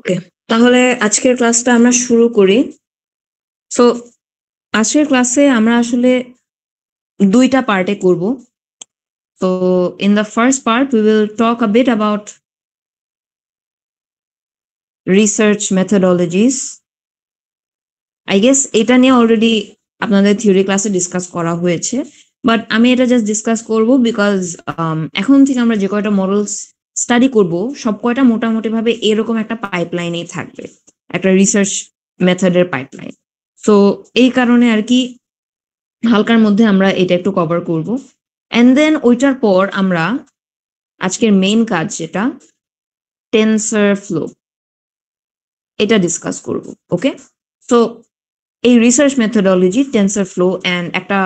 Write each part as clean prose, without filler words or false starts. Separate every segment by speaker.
Speaker 1: ওকে, তাহলে আজকের ক্লাসটা আমরা শুরু করি। সো আজকের ক্লাসে আমরা আসলে দুইটা পার্টে করব। তো in the first part we will talk a bit about research methodologies. I guess এটা নিয়ে অলরেডি আপনাদের থিওরি ক্লাসে ডিসকাস করা হয়েছে, বাট আমি এটা জাস্ট ডিসকাস করব বিকজ এখন থেকে আমরা যে কয়টা মডেলস স্টাডি করব সব কয়টা মোটামুটি ভাবে এরকম একটা পাইপলাইনেই থাকবে, একটা রিসার্চ মেথডের পাইপলাইন। সো এই কারণে আর কি হালকার মধ্যে আমরা এটা একটু কভার করব, এন্ড দেন ওইটার পর আমরা আজকের মেইন কাজ যেটা টেনসর ফ্লো, এটা ডিসকাস করব। ওকে, সো এই research methodology tensor flow and একটা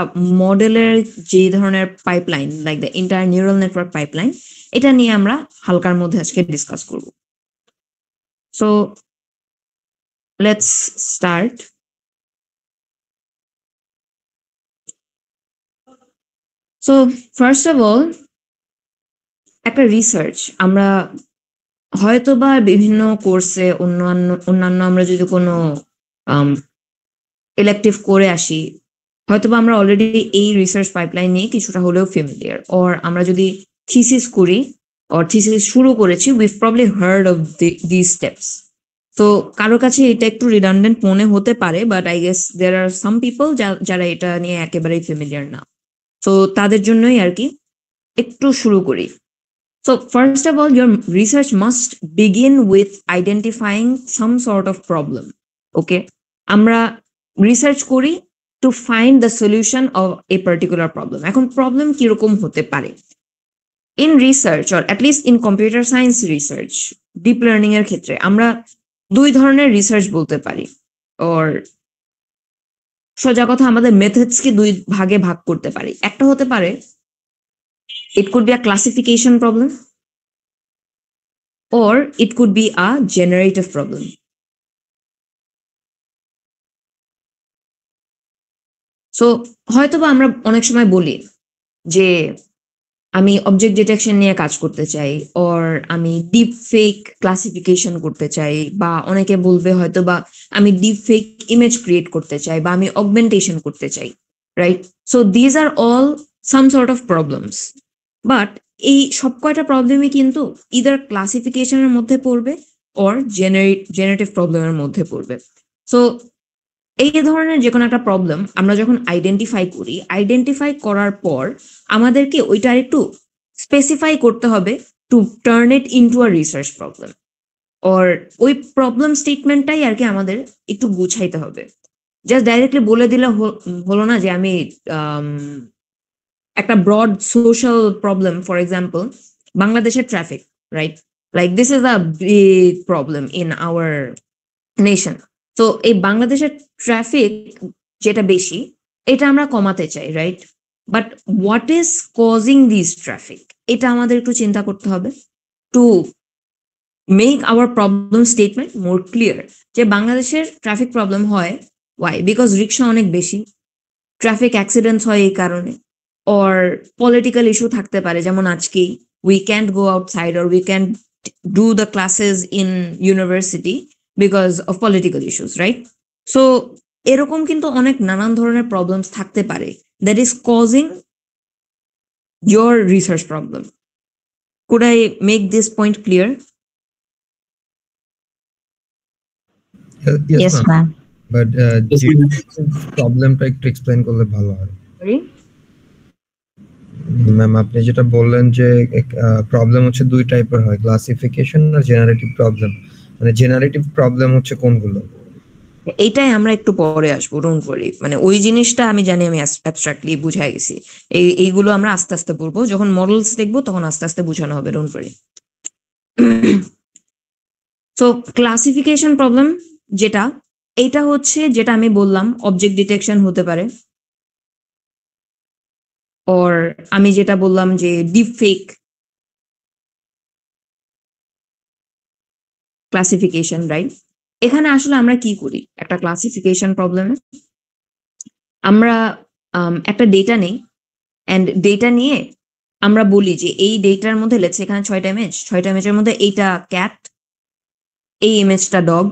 Speaker 1: মডেলের যে ধরনের pipeline like the inter neural network pipeline, এটা নিয়ে আমরা হালকার মধ্যে আজকে ডিসকাস করব। So let's start. So first of all, একটা রিসার্চ আমরা হয়তোবা বিভিন্ন কোর্সে অন্যান্য আমরা যদি কোনো ইলেকটিভ করে আসি, হয়তোবা আমরা অলরেডি এই রিসার্চ পাইপলাইন নিয়ে কিছুটা হলেও ফ্যামিলিয়ার, অর আমরা যদি থিসিস করি অর থিসিস শুরু করেছি, we've probably heard of this steps. তো কারো কাছে এটা একটু রিডান্ডেন্ট মনে হতে পারে, but I guess there are some people যারা এটা নিয়ে একেবারেই ফ্যামিলিয়ার না। তো তাদের জন্যই আর কি একটু শুরু করি। So first of all, your research must begin with identifying some sort of problem. Okay, আমরা রিসার্চ করি to find the solution of a particular problem. এখন প্রবলেম কিরকম হতে পারে? In research, or at least in computer science research, deep learning এর ক্ষেত্রে আমরা দুই ধরনের রিসার্চ বলতে পারি, or সোজা কথা আমাদের মেথডস কে দুই ভাগে ভাগ করতে পারি। একটা হতে পারে it could be a classification problem, or it could be a generative problem. So হয়তোবা আমরা অনেক সময় বলি যে আমি অবজেক্ট ডিটেকশন নিয়ে কাজ করতে চাই, অর আমি ডিপ ফেক ক্লাসিফিকেশন করতে চাই, বা অনেকে বলবে হয়তোবা আমি ডিপ ফেক ইমেজ ক্রিয়েট করতে চাই, বা আমি অগমেন্টেশন করতে চাই, right? So these are all some sort of problems, but এই সব কয়টা প্রবলেমই কিন্তু ইদার ক্লাসিফিকেশনের মধ্যে পড়বে অর জেনারেটিভ প্রবলেমের মধ্যে পড়বে। সো এই ধরনের যে কোনো একটা প্রবলেম আমরা যখন আইডেন্টিফাই করার পর আমাদেরকে ওইটা একটু স্পেসিফাই করতে হবে to turn it into a research problem, or ওই প্রবলেম স্টেটমেন্টটাই আর কি আমাদের একটু গুছাইতে হবে। জাস্ট ডাইরেক্টলি বলে দিলে হলো না যে আমি একটা broad social problem, for example বাংলাদেশের traffic, right? Like this is a big problem in our nation. তো এই বাংলাদেশের ট্রাফিক যেটা বেশি, এটা আমরা কমাতে চাই, right? But what is causing this traffic, এটা আমাদের একটু চিন্তা করতে হবে to make our problem statement more clear. যে বাংলাদেশের ট্রাফিক প্রবলেম হয় ওয়াই? বিকজ রিক্সা অনেক বেশি, ট্রাফিক অ্যাক্সিডেন্টস হয় এই কারণে, অর পলিটিক্যাল ইস্যু থাকতে পারে, যেমন আজকেই we can't go outside or we can't do the classes in university because of political issues, right? So এরকম কিন্তু অনেক নানান ধরনের প্রবলেমস থাকতে পারে that is causing your research problem. Could I make this point clear?
Speaker 2: Yes, ma'am. But প্রবলেমটা একটু explain করলে ভালো হয়।
Speaker 1: Sorry?
Speaker 2: ম্যাম, আপনি যেটা বললেন যে প্রবলেম হচ্ছে দুই টাইপের হয়, ক্লাসিফিকেশন আর জেনারেটিভ প্রবলেম। মানে জেনারেটিভ প্রবলেম হচ্ছে কোনগুলো?
Speaker 1: এইটাই আমরা একটু পরে আসবো, ডোন্ট ওয়ারি। মানে ওই জিনিসটা আমি জানি, আমি অ্যাবস্ট্রাক্টলি বুঝাই গেছি। এইগুলো আমরা আস্তে আস্তে পড়বো, যখন মডেলস দেখবো তখন আস্তে আস্তে বোঝানো হবে, don't worry. So classification problem যেটা, এইটা হচ্ছে যেটা আমি বললাম অবজেক্ট ডিটেকশন হতে পারে, অর আমি যেটা বললাম যে ডিপ ফেক ক্লাসিফিকেশন, রাইট? এখানে আসলে আমরা কি করি একটা ক্লাসিফিকেশন প্রবলেমে? আমরা একটা ডেটা নেই, অ্যান্ড ডেটা নিয়ে আমরা বলি যে এই ডেটার মধ্যে লেটস এখানে 6টা ইমেজের মধ্যে এইটা ক্যাট, এই ইমেজটা ডগ,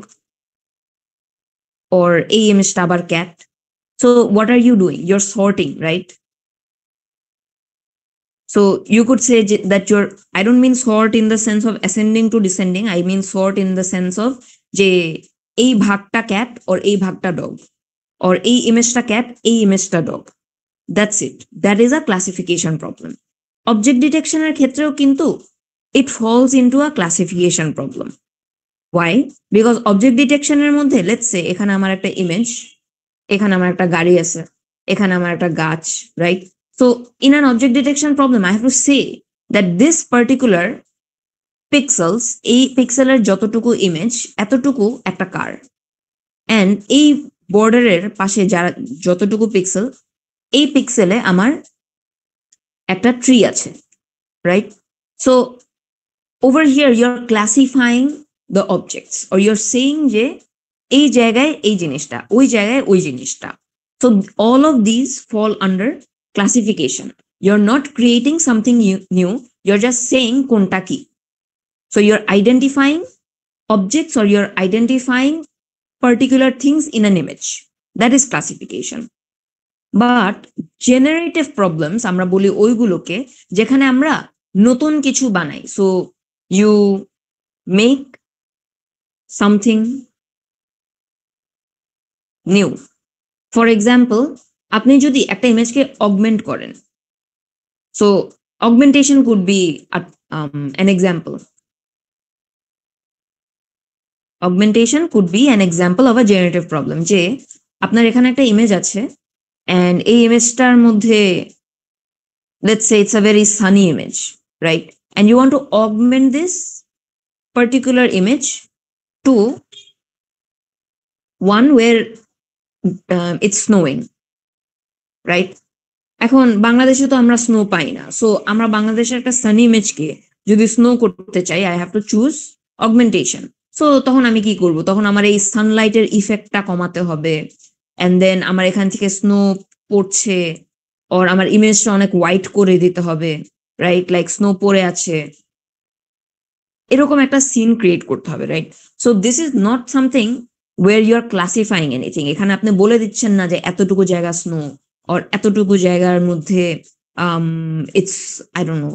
Speaker 1: or এই ইমেজটা আবার cat. So what are you doing? You're sorting, right? So you could say that I don't mean sort in the sense of ascending to descending, I mean sort in the sense of যে এই ভাগটা cat or এই ভাগটা dog, or এই ইমেজটা cat এই ইমেজটা dog. That's it. That is a classification problem. Object detection এর ক্ষেত্রেও কিন্তু it falls into a classification problem. Why? Because object detection এর মধ্যে let's say এখানে আমার একটা ইমেজ, এখানে আমার একটা গাড়ি আছে, এখানে আমার একটা গাছ, right? So in an object detection problem I have to say that this particular pixels, এই পিক্সেলের যতটুকু ইমেজ এতটুকু একটা কার, and এই বর্ডারের পাশে যারা যতটুকু পিক্সেল এই পিক্সেলে আমার একটা ট্রি আছে, right? So over here you are classifying the objects, or you are saying যে এই জায়গায় এই জিনিসটা, ওই জায়গায় ওই জিনিসটা। So all of this fall under classification. You are not creating something new, you are just saying কোনটা কি। So you are identifying objects, or you're identifying particular things in an image. That is classification. But generative problems আমরা বলি ওইগুলোকে যেখানে আমরা নতুন কিছু বানাই। So you make something new. For example, আপনি যদি একটা ইমেজকে অগমেন্ট করেন, so augmentation could be an example. Augmentation could be an example of a generative problem. যে আপনার এখানে একটা ইমেজ আছে, and এই ইমেজটার মধ্যে let's say it's a very sunny image, right? And you want to augment this particular image to one where it's snowing, right? এখন বাংলাদেশে তো আমরা স্নো পাই না, সো আমরা বাংলাদেশের একটা সানি ইমেজকে যদি স্নো করতে চাই, I have to choose augmentation. So তখন আমি কি করব? তখন আমার এই সানলাইটের ইফেক্টটা কমাতে হবে, এন্ড দেন আমার এখান থেকে স্নো পড়ছে, ওর আমার ইমেজটা অনেক হোয়াইট করে দিতে হবে, রাইট? লাইক স্নো পড়ে আছে, এরকম একটা সিন ক্রিয়েট করতে হবে, right? So this is not something where you are classifying anything. এখানে আপনি বলে দিচ্ছেন না যে এতটুকু জায়গা স্নো, or এতটুকু জায়গার মধ্যে ইটস আই ডোন্ট নো,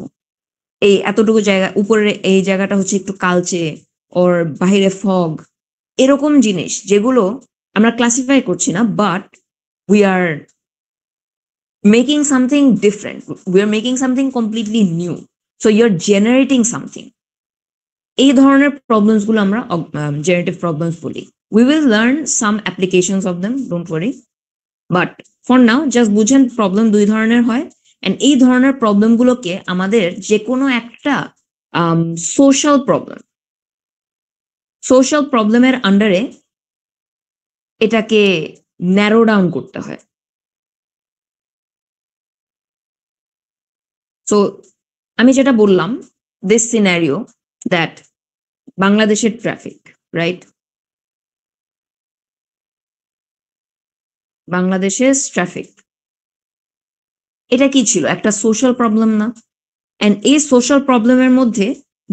Speaker 1: এই এতটুকু জায়গা উপরে এই জায়গাটা হচ্ছে একটু কালচে, ওর বাহিরে ফগ, এরকম জিনিস যেগুলো আমরা ক্লাসিফাই করছি না, but we are making something different, we are making something completely new. So you are generating something. এই ধরনের প্রবলেমস গুলো আমরা জেনারেটিভ প্রবলেমস বলি। We will learn some applications of them, don't worry. But for now just বুঝেন problem দুই ধরনের হয়, and এই ধরনের প্রবলেমগুলোকে আমাদের যে কোনো একটা সোশ্যাল প্রবলেমের আন্ডারে এটাকে ন্যারো ডাউন করতে হয়। সো আমি যেটা বললাম, দিস সিনারিও দ্যাট বাংলাদেশের ট্রাফিক, রাইট? বাংলাদেশের ট্রাফিক, এটা কি ছিল? একটা সোশ্যাল প্রবলেম না? এন্ড এই সোশ্যাল প্রবলেমের মধ্যে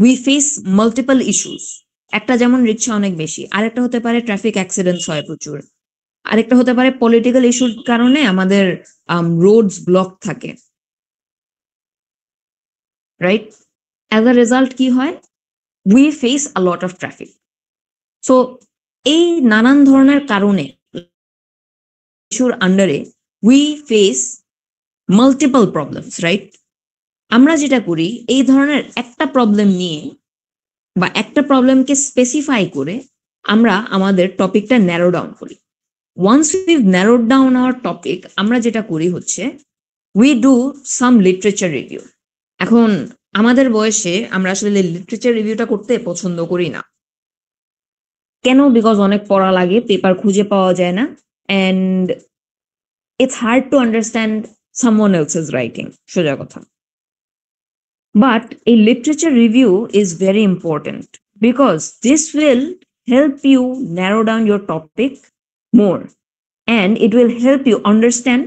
Speaker 1: উই ফেস মাল্টিপল ইস্যুস। একটা যেমন রিক্সা অনেক বেশি, আরেকটা হতে পারে ট্রাফিক অ্যাক্সিডেন্টস হয় প্রচুর, আরেকটা হতে পারে পলিটিক্যাল ইস্যুর কারণে আমাদের রোডস ব্লক থাকে, রাইট? অ্যাজ আ রেজাল্ট কি হয়? We face a lot of traffic. So এই নানান ধরনের কারণে ইস্যুর আন্ডারে we face multiple problems, right? আমরা যেটা করি, এই ধরনের একটা প্রবলেম নিয়ে বা একটা প্রবলেমকে স্পেসিফাই করে আমরা আমাদের টপিকটা ন্যারো ডাউন করি। Once we've narrowed down our topic, আমরা যেটা করি হচ্ছে we do some literature review. এখন আমাদের বয়সে আমরা আসলে লিটারেচার রিভিউটা করতে পছন্দ করি না। কেন? বিকজ অনেক পড়া লাগে, পেপার খুঁজে পাওয়া যায় না, and it's hard to understand someone else's writing, সোজা কথা। But a literature review is very important because this will help you narrow down your topic more, and it will help you understand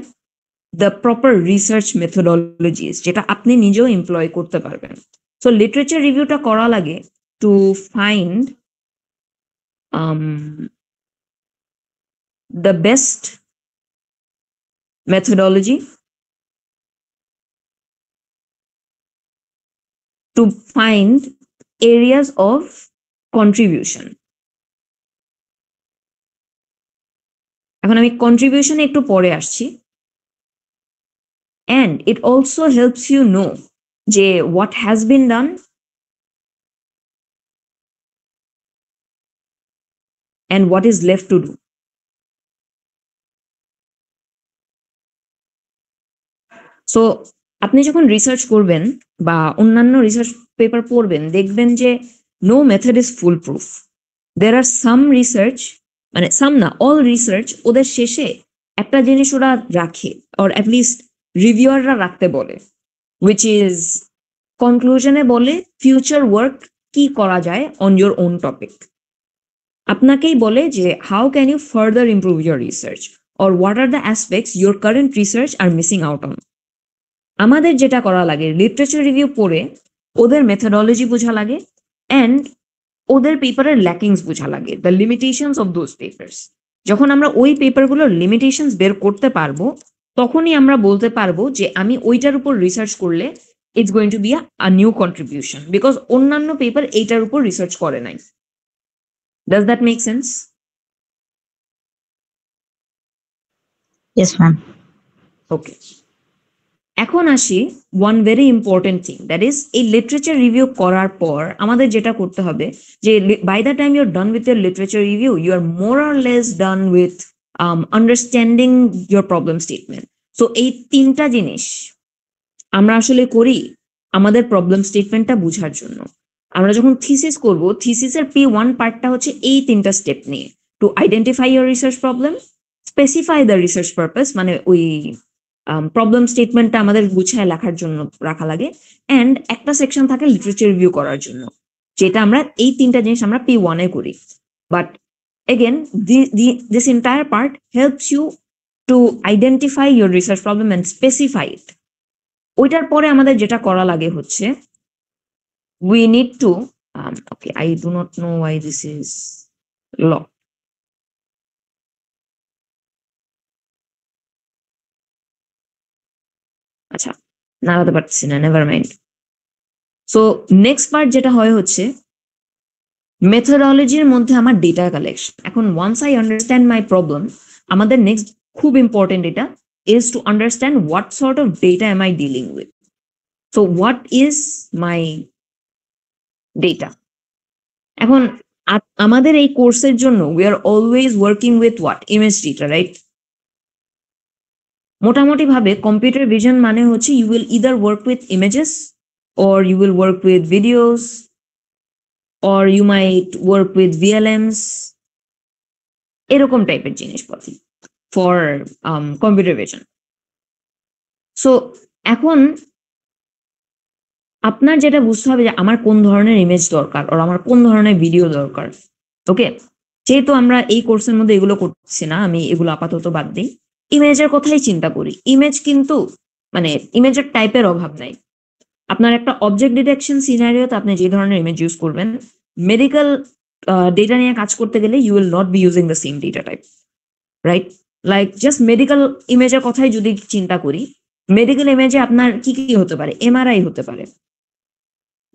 Speaker 1: the proper research methodologies যেটা আপনি নিজেও employ করতে পারবেন। So literature reviewটা করা লাগে to find the best methodology to find areas of contribution. এখন আমি কন্ট্রিবিউশনে একটু পরে আসছি। And it also helps you know যে what has been done and what is left to do. So আপনি যখন রিসার্চ করবেন বা অন্যান্য রিসার্চ পেপার পড়বেন, দেখবেন যে no method is foolproof. There are some research, মানে সাম না, অল রিসার্চ ওদের শেষে একটা জিনিস ওরা রাখে, or at least রিভিউয়াররা রাখতে বলে, which is কনক্লুশনে বলে ফিউচার ওয়ার্ক কি করা যায় অন ইয়োর ওন টপিক। আপনাকেই বলে যে how can you further improve your research, or what are the aspects your current research are missing out on. আমাদের যেটা করা লাগে, লিটারেচার রিভিউ পড়ে ওদের মেথোডলজি বোঝা লাগে অ্যান্ড ওদের পেপারের ল্যাকিংস বোঝা লাগে, the limitations of those papers. যখন আমরা ওই পেপারগুলোর লিমিটেশনস বের করতে পারবো, তখনই আমরা বলতে পারবো যে আমি ওইটার উপর রিসার্চ করলে it's going to be a new contribution, because অন্যান্য পেপার এইটার উপর রিসার্চ করে নাই। Does that make sense?
Speaker 3: Yes, ma'am.
Speaker 1: Okay, এখন আসি one very important thing, that is এই লিটারেচার রিভিউ করার পর আমাদের যেটা করতে হবে যে by the time you are done with your literature review, you are more or less done with understanding your problem statement. So এই তিনটা জিনিস আমরা আসলে করি আমাদের প্রবলেম স্টেটমেন্টটা বোঝার জন্য। আমরা যখন থিসিস করব, থিসিসের P1 পার্টটা হচ্ছে এই তিনটা স্টেপ নিয়ে, two identify your research problem, specify the research purpose, মানে ওই প্রবলেম স্টেটমেন্টটা আমাদের গুছায় লেখার জন্য রাখা লাগে, অ্যান্ড একটা সেকশন থাকে লিটারেচার রিভিউ করার জন্য, যেটা আমরা এই তিনটা জিনিস আমরা P1 এ করি। But again this entire part helps you to identify your research problem and specify it. ওইটার পরে আমাদের যেটা করা লাগে হচ্ছে we need to okay, I do not know why this is locked. আচ্ছা, নাড়াতে পারছি না, never mind. So next part যেটা হয় হচ্ছে মেথোডলজির মধ্যে আমার ডেটা কালেকশন। এখন once I understand my problem, আমাদের নেক্সট খুব ইম্পর্টেন্ট এটা is to understand what sort of data am I dealing with. So what is my data? এখন আমাদের এই কোর্সের জন্য we are always working with what? Image data, right? মোটামুটি ভাবে কম্পিউটার ভিশন মানে হচ্ছে you will either work with images, or you will work with videos, or you might work with VLMs, এরকম টাইপের জিনিসপত্র ফর কম্পিউটার ভিশন। সো এখন আপনার যেটা বুঝতে হবে যে আমার কোন ধরনের ইমেজ দরকার, আর আমার কোন ধরনের ভিডিও দরকার। ওকে, যেহেতু আমরা এই কোর্সের মধ্যে এগুলো করছি না, আমি এগুলো আপাতত বাদ দিই, ইমেজের কথাই চিন্তা করি। ইমেজ কিন্তু মানে ইমেজের টাইপের অভাব নাই। আপনার একটা অবজেক্ট ডিটেকশন সিনারিওতে আপনি যে ধরনের ইমেজ ইউজ করবেন, মেডিকেল ডেটা নিয়ে কাজ করতে গেলে you will not be using the same data type, right? Like just medical ইমেজের কথাই যদি চিন্তা করি, মেডিকেল ইমেজে আপনার কি কি হতে পারে? MRI হতে পারে,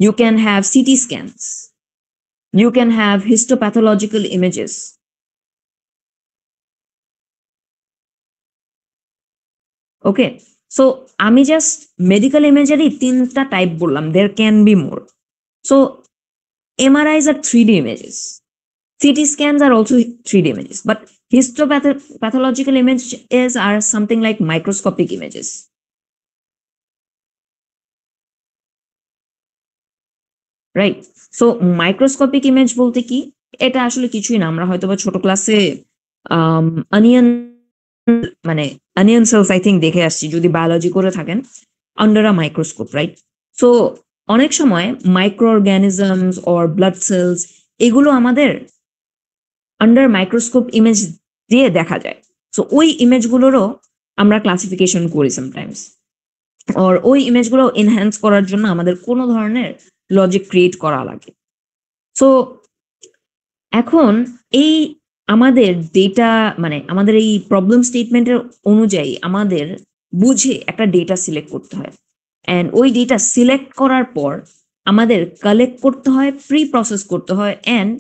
Speaker 1: you can have CT scans, you can have histopathological images. Okay, so আমি জাস্ট মেডিকেল ইমেজেরই তিনটা টাইপ বললাম, there can be more. So MRIs are 3D images, CT scans are also 3D images, but histopathological images are something like microscopic images. Right? So microscopic image বলতে কি? এটা আসলে কিছুই না, আমরা হয়তো বা ছোট ক্লাসে অনিয়ন মানে অনিয়ন সেলস আই থিঙ্ক দেখে আসছি, যদি বায়োলজি করে থাকেন, under a microscope, right? So অনেক সময় micro organisms or blood cells এগুলো আমাদের আন্ডার মাইক্রোস্কোপ ইমেজ দিয়ে দেখা যায়। সো ওই ইমেজগুলোরও আমরা ক্লাসিফিকেশন করি সামটাইমস, আর ওই ইমেজগুলো এনহ্যান্স করার জন্য আমাদের কোনো ধরনের লজিক ক্রিয়েট করা লাগে। সো এখন এই আমাদের ডেটা মানে আমাদের এই প্রবলেম স্টেটমেন্টের অনুযায়ী আমাদের বুঝে একটা ডেটা সিলেক্ট করতে হয়, অ্যান্ড ওই ডেটা সিলেক্ট করার পর আমাদের কালেক্ট করতে হয়, প্রি প্রসেস করতে হয়, and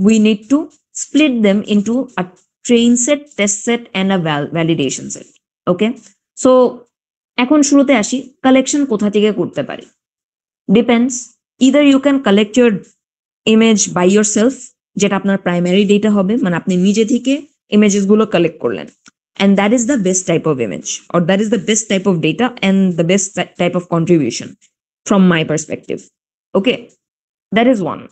Speaker 1: we need to split them into a train set, test set and a validation set. Okay, so এখন শুরুতে আসি, কালেকশন কোথা থেকে করতে পারি। Depends, either you can collect your image by yourself, যেটা আপনার প্রাইমারি ডেটা হবে, মানে আপনি নিজে থেকে ইমেজেস গুলো কালেক্ট করলেন, and that is the best type of image, or that is the best type of data and the best type of contribution from my perspective. Okay, that is one.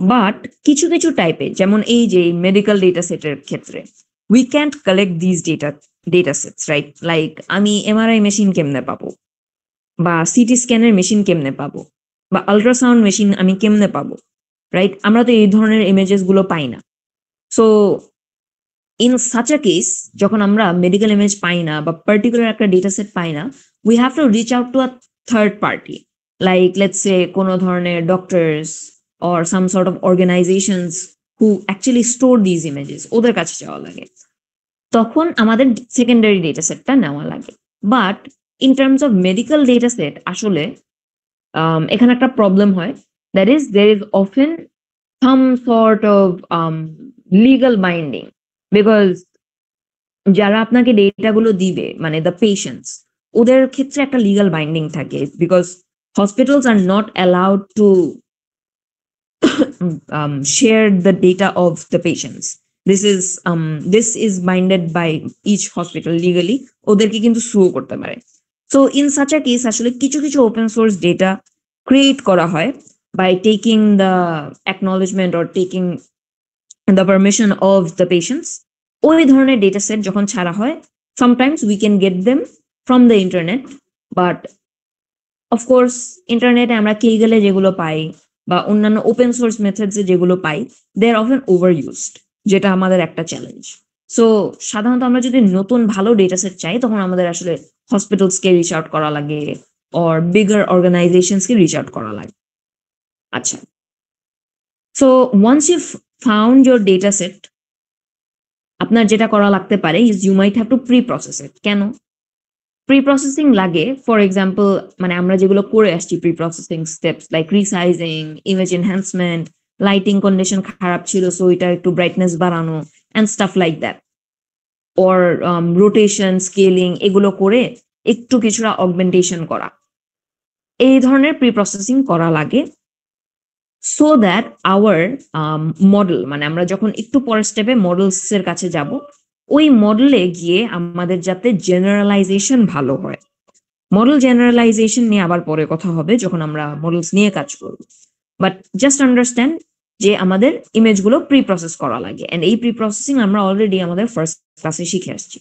Speaker 1: But কিছু কিছু টাইপে, যেমন এই যে medical data সেটের ক্ষেত্রে, we can't collect these data sets, right? Like আমি MRI machine কেমনে পাবো, বা সিটি স্ক্যানের মেশিন কেমনে পাবো, বা আল্ট্রাসাউন্ড মেশিন আমি কেমনে পাবো, রাইট? আমরা তো এই ধরনের ইমেজেস গুলো পাই না। So in such a case, যখন আমরা মেডিকেল ইমেজ পাই না বা পার্টিকুলার একটা ডেটা সেট পাই না, we have to reach out to a third party, like let's say কোনো ধরনের doctors or some sort of organisations who actually store these images, ওদের কাছে যাওয়া লাগে। তখন আমাদের সেকেন্ডারি ডেটা সেটটা নেওয়া লাগে। But in terms of medical data set, আসলে এখানে একটা প্রবলেম হয়, that is there is often some sort of legal binding, because যারা আপনাকে ডেটাগুলো দিবে, মানে দ্য পেশেন্টস, ওদের ক্ষেত্রে একটা লিগাল বাইন্ডিং থাকে, because hospitals are not allowed to share the data of the patients. This is binded by each hospital legally, ওদেরকে কিন্তু সু করতে পারে। So in such a case আসলে কিছু কিছু ওপেন সোর্স ডেটা ক্রিয়েট করা হয় by taking the acknowledgement or taking the permission of the patients. ওই ধরনের ডেটা সেট যখন ছাড়া হয়, sometimes we can get them from the internet, but of course ইন্টারনেটে আমরা কেগেলে যেগুলো পাই বা অন্যান্য ওপেন সোর্স মেথডসে যেগুলো পাই, দে আর অফেন ওভার ইউজড, যেটা আমাদের একটা চ্যালেঞ্জ। সো সাধারণত আমরা যদি নতুন ভালো ডেটা সেট চাই, তখন আমাদের আসলে হসপিটালসকে রিচ আউট করা লাগে, অর বিগার অর্গানাইজেশনসকে রিচ আউট করা লাগে। আচ্ছা, so once you found your data set, আপনার যেটা করা লাগতে পারে is you might have to pre process it. কেন প্রি প্রসেসিং লাগে? ফর এক্সাম্পল, মানে আমরা যেগুলো করে আসছি pre processing steps, like resizing, image enhancement, lighting condition খারাপ ছিল সো এটা একটু ব্রাইটনেস বাড়ানো, and stuff like that, or rotation, scaling, এগুলো করে একটু কিছুটা অগমেন্টেশন করা, এই ধরনের প্রি প্রসেসিং করা লাগে, সো দ্যাট আওয়ার মডেল, মানে আমরা যখন একটু পরের স্টেপে মডেলস এর কাছে যাব, ওই মডেলে গিয়ে আমাদের যাতে জেনারেলাইজেশন ভালো হয়। মডেল জেনারেলাইজেশন নিয়ে আবার পরে কথা হবে যখন আমরা মডেলস নিয়ে কাজ করব, বাট জাস্ট আন্ডারস্ট্যান্ড যে আমাদের ইমেজগুলো প্রি প্রসেস করা লাগে, এন্ড এই প্রি প্রসেসিং আমরা অলরেডি আমাদের ফার্স্ট ক্লাসে শিখে আসছি।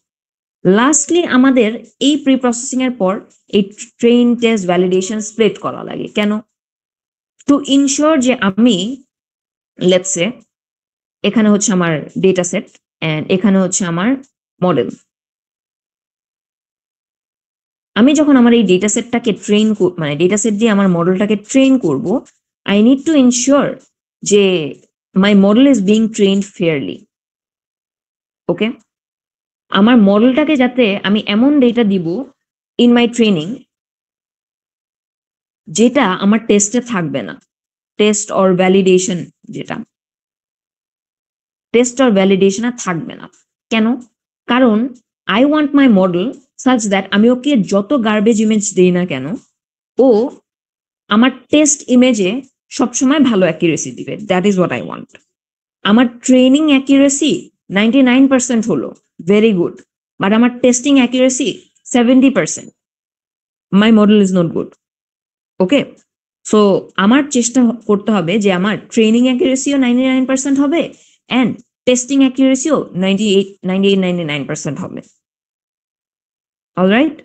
Speaker 1: লাস্টলি আমাদের এই প্রি প্রসেসিং এর পর এই ট্রেন, টেস্ট, ভ্যালিডেশন স্প্লিট করা লাগে। কেন? টু ইনশিওর যে আমি, লেটস সে এখানে হচ্ছে আমার ডেটা সেট এন্ড এখানে হচ্ছে আমার মডেল, আমি যখন আমার এই ডেটা সেটটাকে ট্রেন, মানে ডেটা সেট দিয়ে আমার মডেলটাকে ট্রেন করব, আই নিড টু ইনশিওর যে my model is being trained fairly. Okay, আমার মডেলটাকে যাতে আমি এমন ডেটা দিব ইন মাই ট্রেনিং যেটা আমার টেস্টে থাকবে না, টেস্ট অর ভ্যালিডেশন, যেটা টেস্ট অর ভ্যালিডেশনে থাকবে না। কেন? কারণ I want my model such that আমি ওকে যত গার্বেজ ইমেজ দিই না কেন, ও আমার টেস্ট ইমেজে সবসময় ভালো অ্যাকিউরেসি দিবে। That is what I want. আমার ট্রেনিং অ্যাকিউরেসি 99% হলো, ভেরি গুড, বাট আমার testing accuracy 70%, my model is not good. Okay, so আমার চেষ্টা করতে হবে যে আমার ট্রেনিং অ্যাকিউরেসিও 99% হবে, অ্যান্ড টেস্টিং অ্যাকিউরেসিও 99% হবে। Alright,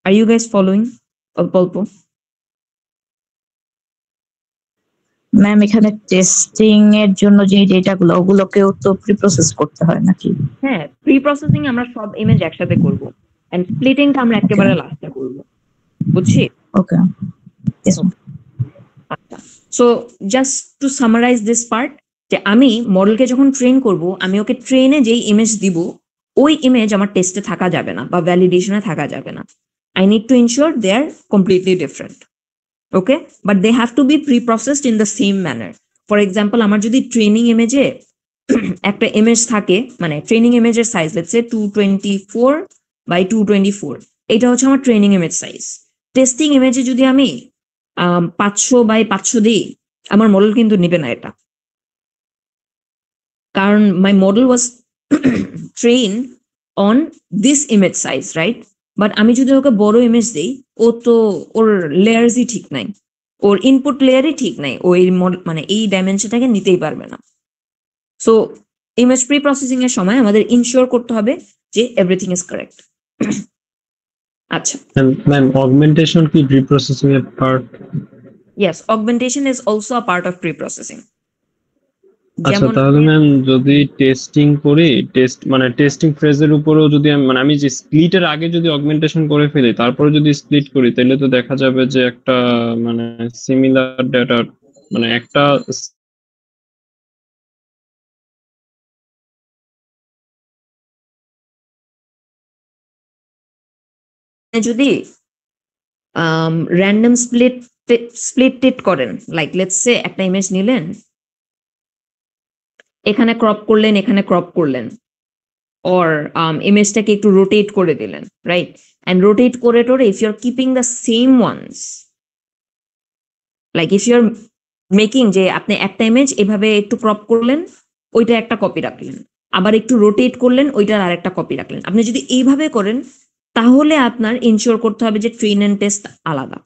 Speaker 1: are you guys following? অল্প অল্প।
Speaker 3: ম্যাম, এখানে টেস্টিং এর জন্য যে ডেটাগুলো, ওগুলোকেও তো প্রি প্রসেস করতে হয় নাকি?
Speaker 1: হ্যাঁ, প্রি প্রসেসিং আমরা সব ইমেজ একসাথে করব, এন্ড স্প্লিটিংটা আমরা একেবারে লাস্টে করব। বুঝছি?
Speaker 3: ওকে,
Speaker 1: আচ্ছা, so just to summarise this part, যে আমি মডেলকে যখন ট্রেন করব, আমি ওকে ট্রেনে যেই ইমেজ দিব ওই ইমেজ আমার টেস্টে থাকা যাবে না বা ভ্যালিডেশনে থাকা যাবে না। I need to ensure they are completely different. Okay, but they have to be pre-processed in the same manner. For example, আমার যদি ট্রেনিং ইমেজে একটা ইমেজ থাকে, মানে ট্রেনিং ইমেজের সাইজ লেটস সে 224 by 224, এটা হচ্ছে আমার ট্রেনিং ইমেজ সাইজ। টেস্টিং ইমেজে যদি আমি 500 by 500 দিই, আমার মডেল কিন্তু নেবে না এটা, কারণ my model was trained on this image size, right? But আমি যদি ওকে বড় ইমেজ দিই, ও তো ওর লেয়ারসই ঠিক নাই, ওর ইনপুট লেয়ারই ঠিক নাই, ও এই মানে এই ডাইমেনশনটাকে নিতেই পারবে না। সো ইমেজ প্রি প্রসেসিং এর সময় আমাদের ইনশিওর করতে হবে যে এভরিথিং ইজ কারেক্ট। আচ্ছা
Speaker 4: ম্যাম, অগমেন্টেশন কি প্রি প্রসেসিং এর part?
Speaker 1: Yes, augmentation is also a part of pre processing.
Speaker 4: আচ্ছা, তাহলে ম্যাম যদি টেস্টিং করি, টেস্টিং ফেজের উপরেও যদি আমি যে স্প্লিটের আগে যদি অগমেন্টেশন করে ফেলি, তারপরে যদি স্প্লিট করি, তাহলে তো দেখা যাবে যে একটা সিমিলার ডেটা একটা
Speaker 1: যদি র্যান্ডম স্প্লিট করেন, লাইক লেটস সে একটা ইমেজ নিলেন, এখানে ক্রপ করলেন, এখানে ক্রপ করলেন, or ইমেজটাকে একটু রোটেট করে দিলেন, রাইট? অ্যান্ড রোটেট করে টোরে if you are keeping the same ones, like if you are making যে আপনি একটা ইমেজ এভাবে একটু ক্রপ করলেন, ওইটা একটা কপি রাখলেন, আবার একটু রোটেট করলেন, ওইটার আর একটা কপি রাখলেন। আপনি যদি এইভাবে করেন, তাহলে আপনার ইনশিওর করতে হবে যে ট্রেন এন্ড টেস্ট আলাদা।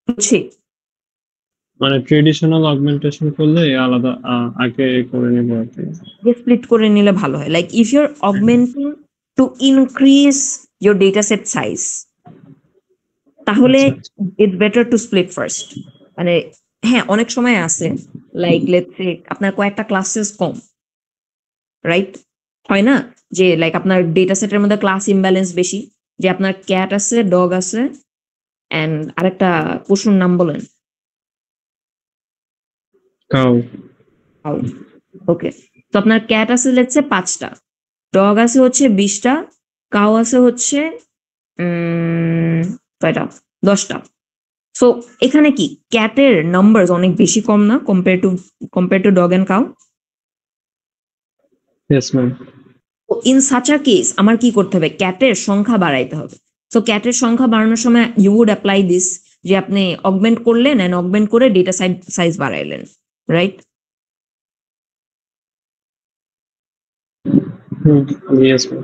Speaker 1: বুঝছি?
Speaker 4: ট্রেডিশনাল অগমেন্টেশন করলে আলাদা আগে করে নেব আর কি।
Speaker 1: স্প্লিট করে নিলে ভালো হয়। Like if your augmenting to increase your data set size, তাহলে it's better to split first. মানে হ্যাঁ, অনেক সময় আছে লাইক লেটস সে আপনার কয়েকটা ক্লাসেস কম, রাইট? হয় না যে লাইক আপনার ডেটা সেটের মধ্যে ক্লাস ইমব্যালেন্স বেশি, যে আপনার ক্যাট আছে, ডগ আছে, এন্ড আরেকটা পশুর নাম বলেন।
Speaker 4: কাউ।
Speaker 1: ওকে, তো আপনার ক্যাট আছে লেটস সে 5টা, ডগ আছে হচ্ছে 20টা, কাউ আছে হচ্ছে 10টা। সো এখানে কি ক্যাটের নাম্বার অনেক বেশি কম না compare to dog and cow?
Speaker 4: Yes ma'am.
Speaker 1: In such a case আমার কি করতে হবে? ক্যাটের সংখ্যা বাড়াইতে হবে। সো ক্যাটের সংখ্যা বাড়ানোর সময় ইউ উড অ্যাপ্লাই দিস, যে আপনি অগমেন্ট করলেন এন্ড অগমেন্ট করে ডেটা সাইজ বাড়াইলেন, রাইট?
Speaker 4: Yes ma'am.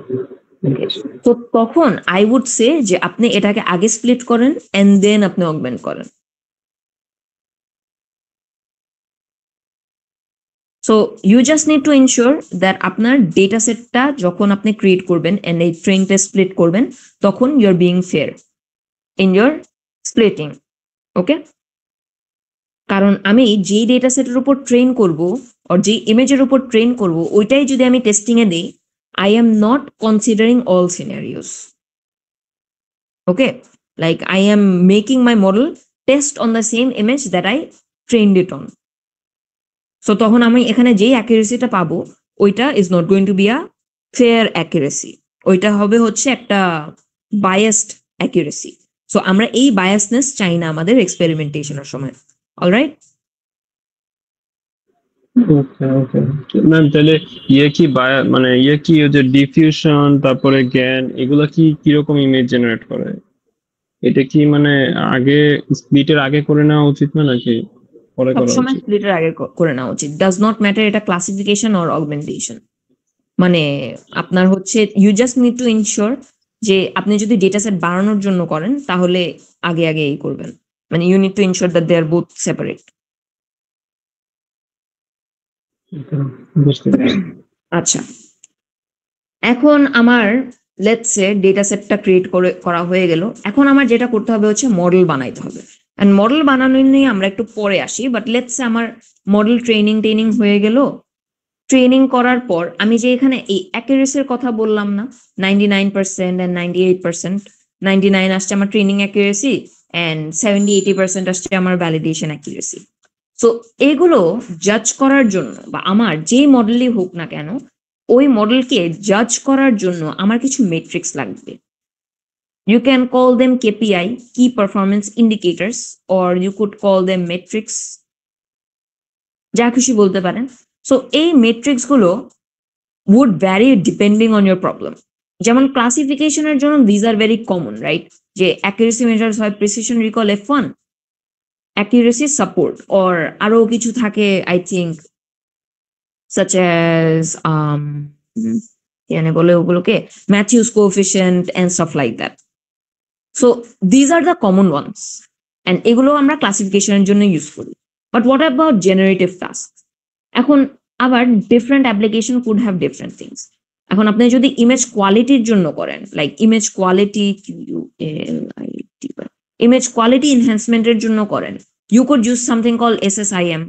Speaker 1: তো তখন আই উড সে যে আপনি এটাকে আগে স্প্লিট করেন এন্ড দেন আপনি অগমেন্ট করেন। So you just need to ensure that আপনার ডেটা সেটটা যখন আপনি ক্রিয়েট করবেন এন্ড এই ট্রেনটা স্প্লিট করবেন, তখন you are being fair in your splitting. Okay, কারণ আমি যেই ডেটা সেটের উপর ট্রেন করব আর যেই ইমেজের উপর ট্রেন করব, ওইটাই যদি আমি টেস্টিং এ দিই, I am not considering all scenarios. Okay, like I am making my model test on the same image that I trained it on. So তখন আমি এখানে যেই অ্যাকুরেসিটা পাবো, ওইটা is not going to be a fair accuracy. ওইটা হবে হচ্ছে একটা biased accuracy. So আমরা এই biasness চাই না আমাদের এক্সপেরিমেন্টেশনের সময়। অলরাইট?
Speaker 4: ওকে ম্যাম, তাহলে কি ওই যে ডিফিউশন, তারপরে জ্ঞান, এগুলা কিরকম ইমেজ জেনারেট করে? এটা কি আগে স্প্লিটের আগে করে নেওয়া উচিত না, নাকি পরে করা
Speaker 1: সবসময়
Speaker 4: উচিত?
Speaker 1: স্প্লিটের আগে করে নেওয়া উচিত। ডাজ নট ম্যাটার এটা ক্লাসিফিকেশন অর অগমেন্টেশন। আপনার হচ্ছে you just need to ensure যে আপনি যদি ডেটা সেট বাড়ানোর জন্য করেন, তাহলে আগে এই করবেন। You need to ensure that they are both separate. আচ্ছা, এখন আমার লেটস সে ডেটা সেটটা ক্রিয়েট করা হয়ে গেল। এখন আমার যেটা করতে হবে হচ্ছে মডেল বানাইতে হবে। এন্ড মডেল বানানো নিয়ে আমরা একটু পরে আসি, বাট লেটস সে আমার মডেল ট্রেনিং হয়ে গেল। ট্রেনিং করার পর আমি যে এখানে এই অ্যাকুরেসির কথা বললাম না, 99% এন্ড 98%, 99 আসছে আমার ট্রেনিং অ্যাকুরেসি এন্ড 70-80% আসছে আমার ভ্যালিডেশন অ্যাকুরেসি। সো এগুলো জাজ করার জন্য বা আমার যেই মডেলই হোক না কেন ওই মডেলকে জাজ করার জন্য আমার কিছু মেট্রিক্স লাগবে। You can call them KPI, key performance indicators, or you could call them metrics. যা খুশি বলতে পারেন। সো এই মেট্রিক্স গুলো would vary depending on your problem. যেমন ক্লাসিফিকেশনের জন্য these are very common, right? যে accuracy measures হয় precision recall F1, accuracy support, or আরো কিছু থাকে I think such as এখানে বলে ওগুলোকে Matthews coefficient and stuff like that. So these are the common ones and এগুলো আমরা ক্লাসিফিকেশনের জন্য ইউজ করি। But what about generative task? এখন আবার different application could have different things. এখন আপনি যদি ইমেজ কোয়ালিটির জন্য করেন, like image quality image quality এনহ্যান্সমেন্টের জন্য করেন, you could use something call SSIM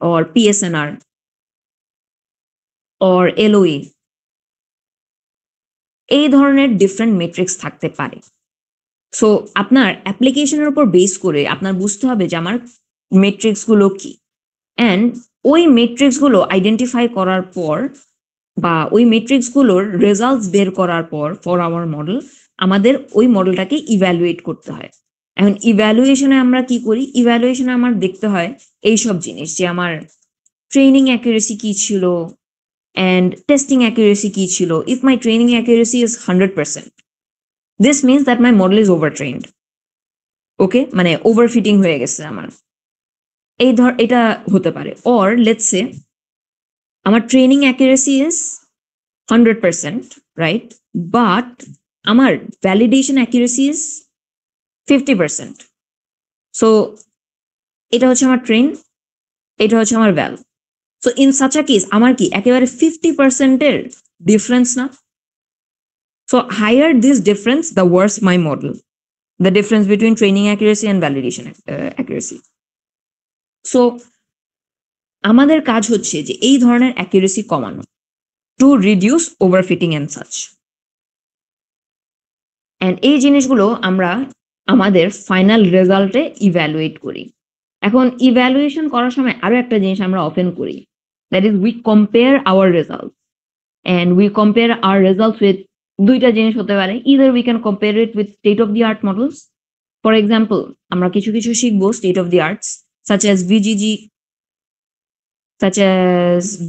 Speaker 1: or PSNR or LOE। এই ধরনের ডিফারেন্ট মেট্রিক্স থাকতে পারে। সো আপনার অ্যাপ্লিকেশনের উপর বেস করে আপনার বুঝতে হবে যে আমার মেট্রিক্স গুলো কি, অ্যান্ড ওই মেট্রিক্স গুলো আইডেন্টিফাই করার পর বা ওই মেট্রিক্স গুলোর রেজাল্টস বের করার পর ফর আওয়ার মডেল আমাদের ওই মডেলটাকে ইভ্যালুয়েট করতে হয়। এখন ইভ্যালুয়েশনে আমরা কি করি? ইভ্যালুয়েশনে আমার দেখতে হয় এইসব জিনিস, যে আমার ট্রেনিং অ্যাকুরেসি কি ছিল অ্যান্ড টেস্টিং অ্যাকুরেসি কি ছিল। If my training accuracy is 100%, this means that my model is overtrained. Okay, মানে ওভারফিটিং হয়ে গেছে আমার, এটা হতে পারে। অর লেটস সে আমার training accuracy is 100%, right, but আমার ভ্যালিডেশন অ্যাকুরেসি ইজ 50%। সো এটা হচ্ছে আমার ট্রেন, এটা হচ্ছে আমার val. So in such a case আমার কি একেবারে 50%-এর ডিফারেন্স না? So higher this difference, the worse my model. The difference between training accuracy and validation accuracy. So আমাদের কাজ হচ্ছে যে এই ধরনের accuracy কমানো, to reduce overfitting and such. And এই জিনিসগুলো আমরা আমাদের ফাইনাল রেজাল্টে ইভ্যালুয়েট করি। এখন ইভ্যালুয়েশন করার সময় আরো একটা জিনিস আমরা অফেন করি, that is we compare our results, and we compare our results with দুইটা জিনিস হতে পারে। either we can compare it with state of the art models. For example, আমরা কিছু কিছু শিখবো state of the arts such as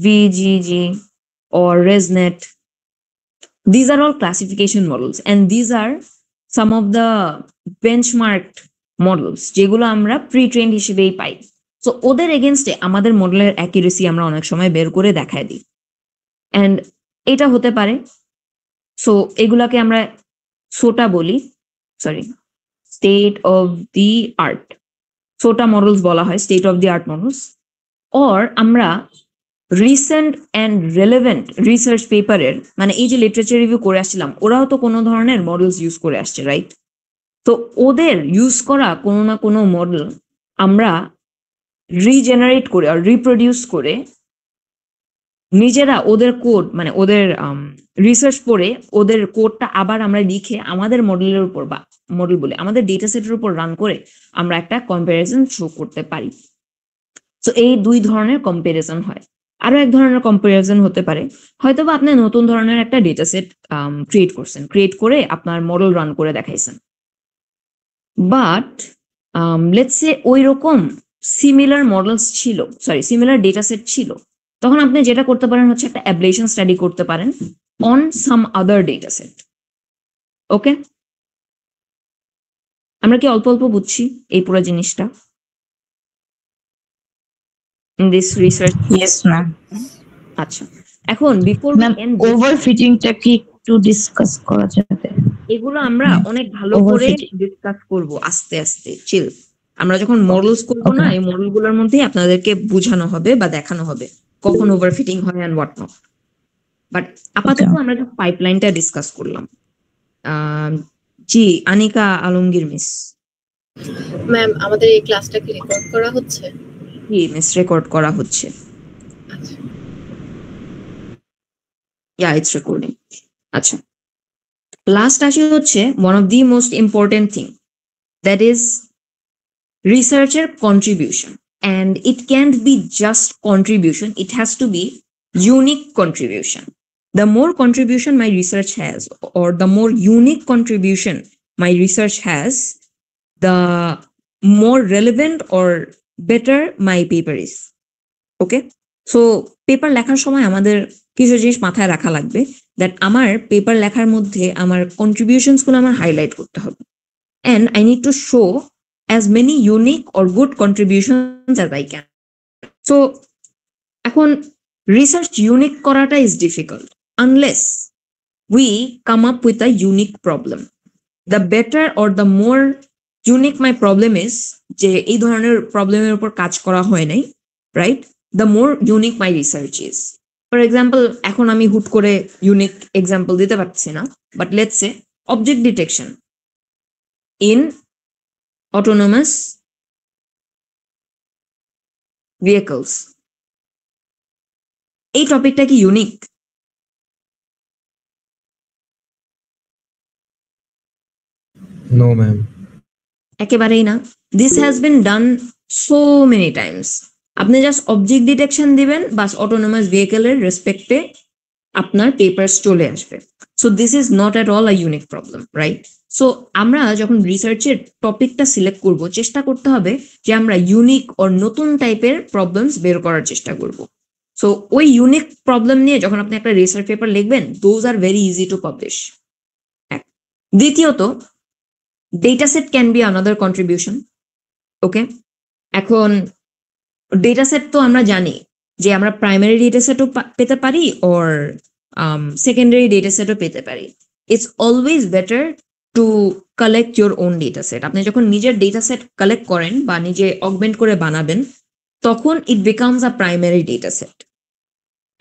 Speaker 1: VGG or ResNet. These are all classification models and these are some of the benchmarked models যেগুলো আমরা pre-trained হিসেবেই পাই। So ওদের এগেনস্টে আমাদের মডেলের অ্যাকুরেসি আমরা অনেক সময় বের করে দেখায় দিই, and এটা হতে পারে। সো এগুলাকে আমরা সোটা বলি, sorry state of the art, SOTA models বলা হয়, state of the art models. Or আমরা রিসেন্ট অ্যান্ড রেলেভেন্ট রিসার্চ পেপারের, মানে এই যে লিটারেচার রিভিউ করে আসছিলাম, ওরাও তো কোনো ধরনের মডেলস ইউজ করে আসছে, রাইট? তো ওদের ইউজ করা কোনো না কোনো মডেল আমরা রিজেনারেট করে আর রিপ্রোডিউস করে নিজেরা ওদের কোড, মানে ওদের রিসার্চ করে ওদের কোডটা আবার আমরা লিখে আমাদের মডেলের উপর, বা মডেল বলে আমাদের ডেটা সেটের উপর রান করে আমরা একটা কম্পারিজন শো করতে পারি। তো এই দুই ধরনের কম্পারিজন হয়। আরো এক ধরনের কম্পারিজন হতে পারে, হয়তো বা আপনি নতুন ধরনের একটা ডেটা সেট ক্রিয়েট করছেন, ক্রিয়েট করে আপনার মডেল রান করে দেখাইছেন, বাট লেটস সে ওই রকম সিমিলার মডেলস ছিল, সিমিলার ডেটা সেট ছিল, তখন আপনি যেটা করতে পারেন হচ্ছে একটা অ্যাবলেশন স্টাডি করতে পারেন on some other data set. Okay, আমরা কি অল্প অল্প বুঝছি এই পুরো জিনিসটা? This research,
Speaker 3: yes ma'am.
Speaker 1: আচ্ছা, এখন বিফোর
Speaker 3: ওভারফিটিংটা কি একটু ডিসকাস করা যাবে?
Speaker 1: এগুলো আমরা অনেক ভালো করে ডিসকাস করব আস্তে আস্তে, চিল। আমরা যখন মডেলস করবো না, এই মডেলগুলোর মধ্যেই আপনাদেরকে বোঝানো হবে বা দেখানো হবে কখন ওভারফিটিং হয় এন্ড হোয়াট নট। বাট আপাতত আমরা যে পাইপলাইনটা ডিসকাস করলাম, জি আনিকা আলমগীর মিস।
Speaker 5: ম্যাম, আমাদের এই ক্লাসটা কি রেকর্ড করা হচ্ছে?
Speaker 1: জি মিস, রেকর্ড করা হচ্ছে।
Speaker 5: আচ্ছা,
Speaker 1: ইয়া ইটস রেকর্ডিং। আচ্ছা, লাস্ট আসি হচ্ছে one of the most important thing, that is রিসার্চের contribution. and it can't be just contribution, it has to be unique contribution. The more contribution my research has, or the more unique contribution my research has, the more relevant or better my paper is. Okay, so paper লেখার সময় আমাদের কিছু জিনিস মাথায় রাখা লাগবে, that আমার paper লেখার মধ্যে আমার কন্ট্রিবিউশনস গুলো আমার হাইলাইট করতে হবে, and I need to show as many unique or good contributions as I can. So এখন রিসার্চ ইউনিক করাটা is difficult unless we come up with a unique problem. The better or the more unique my problem is, যে এই ধরনের প্রবলেমের উপর কাজ করা হয় নাই, right? The more unique my research is. For example, এখন আমি হুট করে ইউনিক এক্সাম্পল দিতে পারছি না, but let's say object detection in autonomous vehicles. এই টপিকটা কি ইউনিক?
Speaker 2: No, ma'am.
Speaker 1: একেবারেই না। This has been done so many times. আপনি জাস্ট অবজেক্ট ডিটেকশন দিবেন, বাস অটোনোমাস ভেহিকেলের রেসপেক্টে আপনার পেপারস চলে আসবে। So this is not at all a unique problem, right? So আমরা যখন রিসার্চের টপিকটা সিলেক্ট করব, চেষ্টা করতে হবে যে আমরা ইউনিক ও নতুন টাইপের প্রবলেমস বের করার চেষ্টা করব। সো ওই ইউনিক প্রবলেম নিয়ে যখন আপনি একটা রিসার্চ পেপার লিখবেন, those are very easy to publish. দ্বিতীয়ত, data set can be another contribution. Okay, এখন ডেটা সেট তো আমরা জানি যে আমরা প্রাইমারি ডেটা সেটও পেতে পারি ওর সেকেন্ডারি ডেটা সেটও পেতে পারি। It's always better to collect your own data set. আপনি যখন নিজের ডেটা সেট কালেক্ট করেন বা নিজে অগমেন্ট করে বানাবেন, তখন it becomes a primary data set.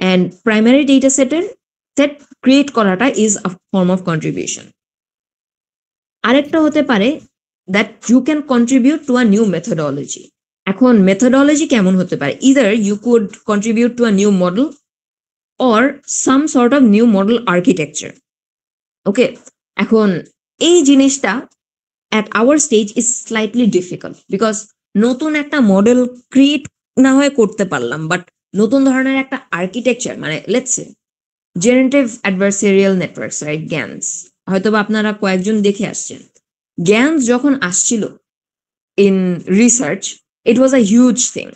Speaker 1: And primary data সেটের সেট ক্রিয়েট করাটা is a form of contribution. আরেকটা হতে পারে that you can contribute to a new methodology. এখন মেথোডোলজি কেমন হতে পারে? Either you could contribute to a new model or some sort of new model architecture. Okay, এখন এই জিনিসটা at our stage is slightly difficult, because নতুন একটা model create না হয়ে করতে পারলাম, বাট নতুন ধরনের একটা আর্কিটেকচার, মানে let's say generative adversarial networks, right, GANs, হয়তোবা আপনারা কয়েকজন দেখে আসছেন। গ্যানস যখন আসছিল in research, it was a huge thing.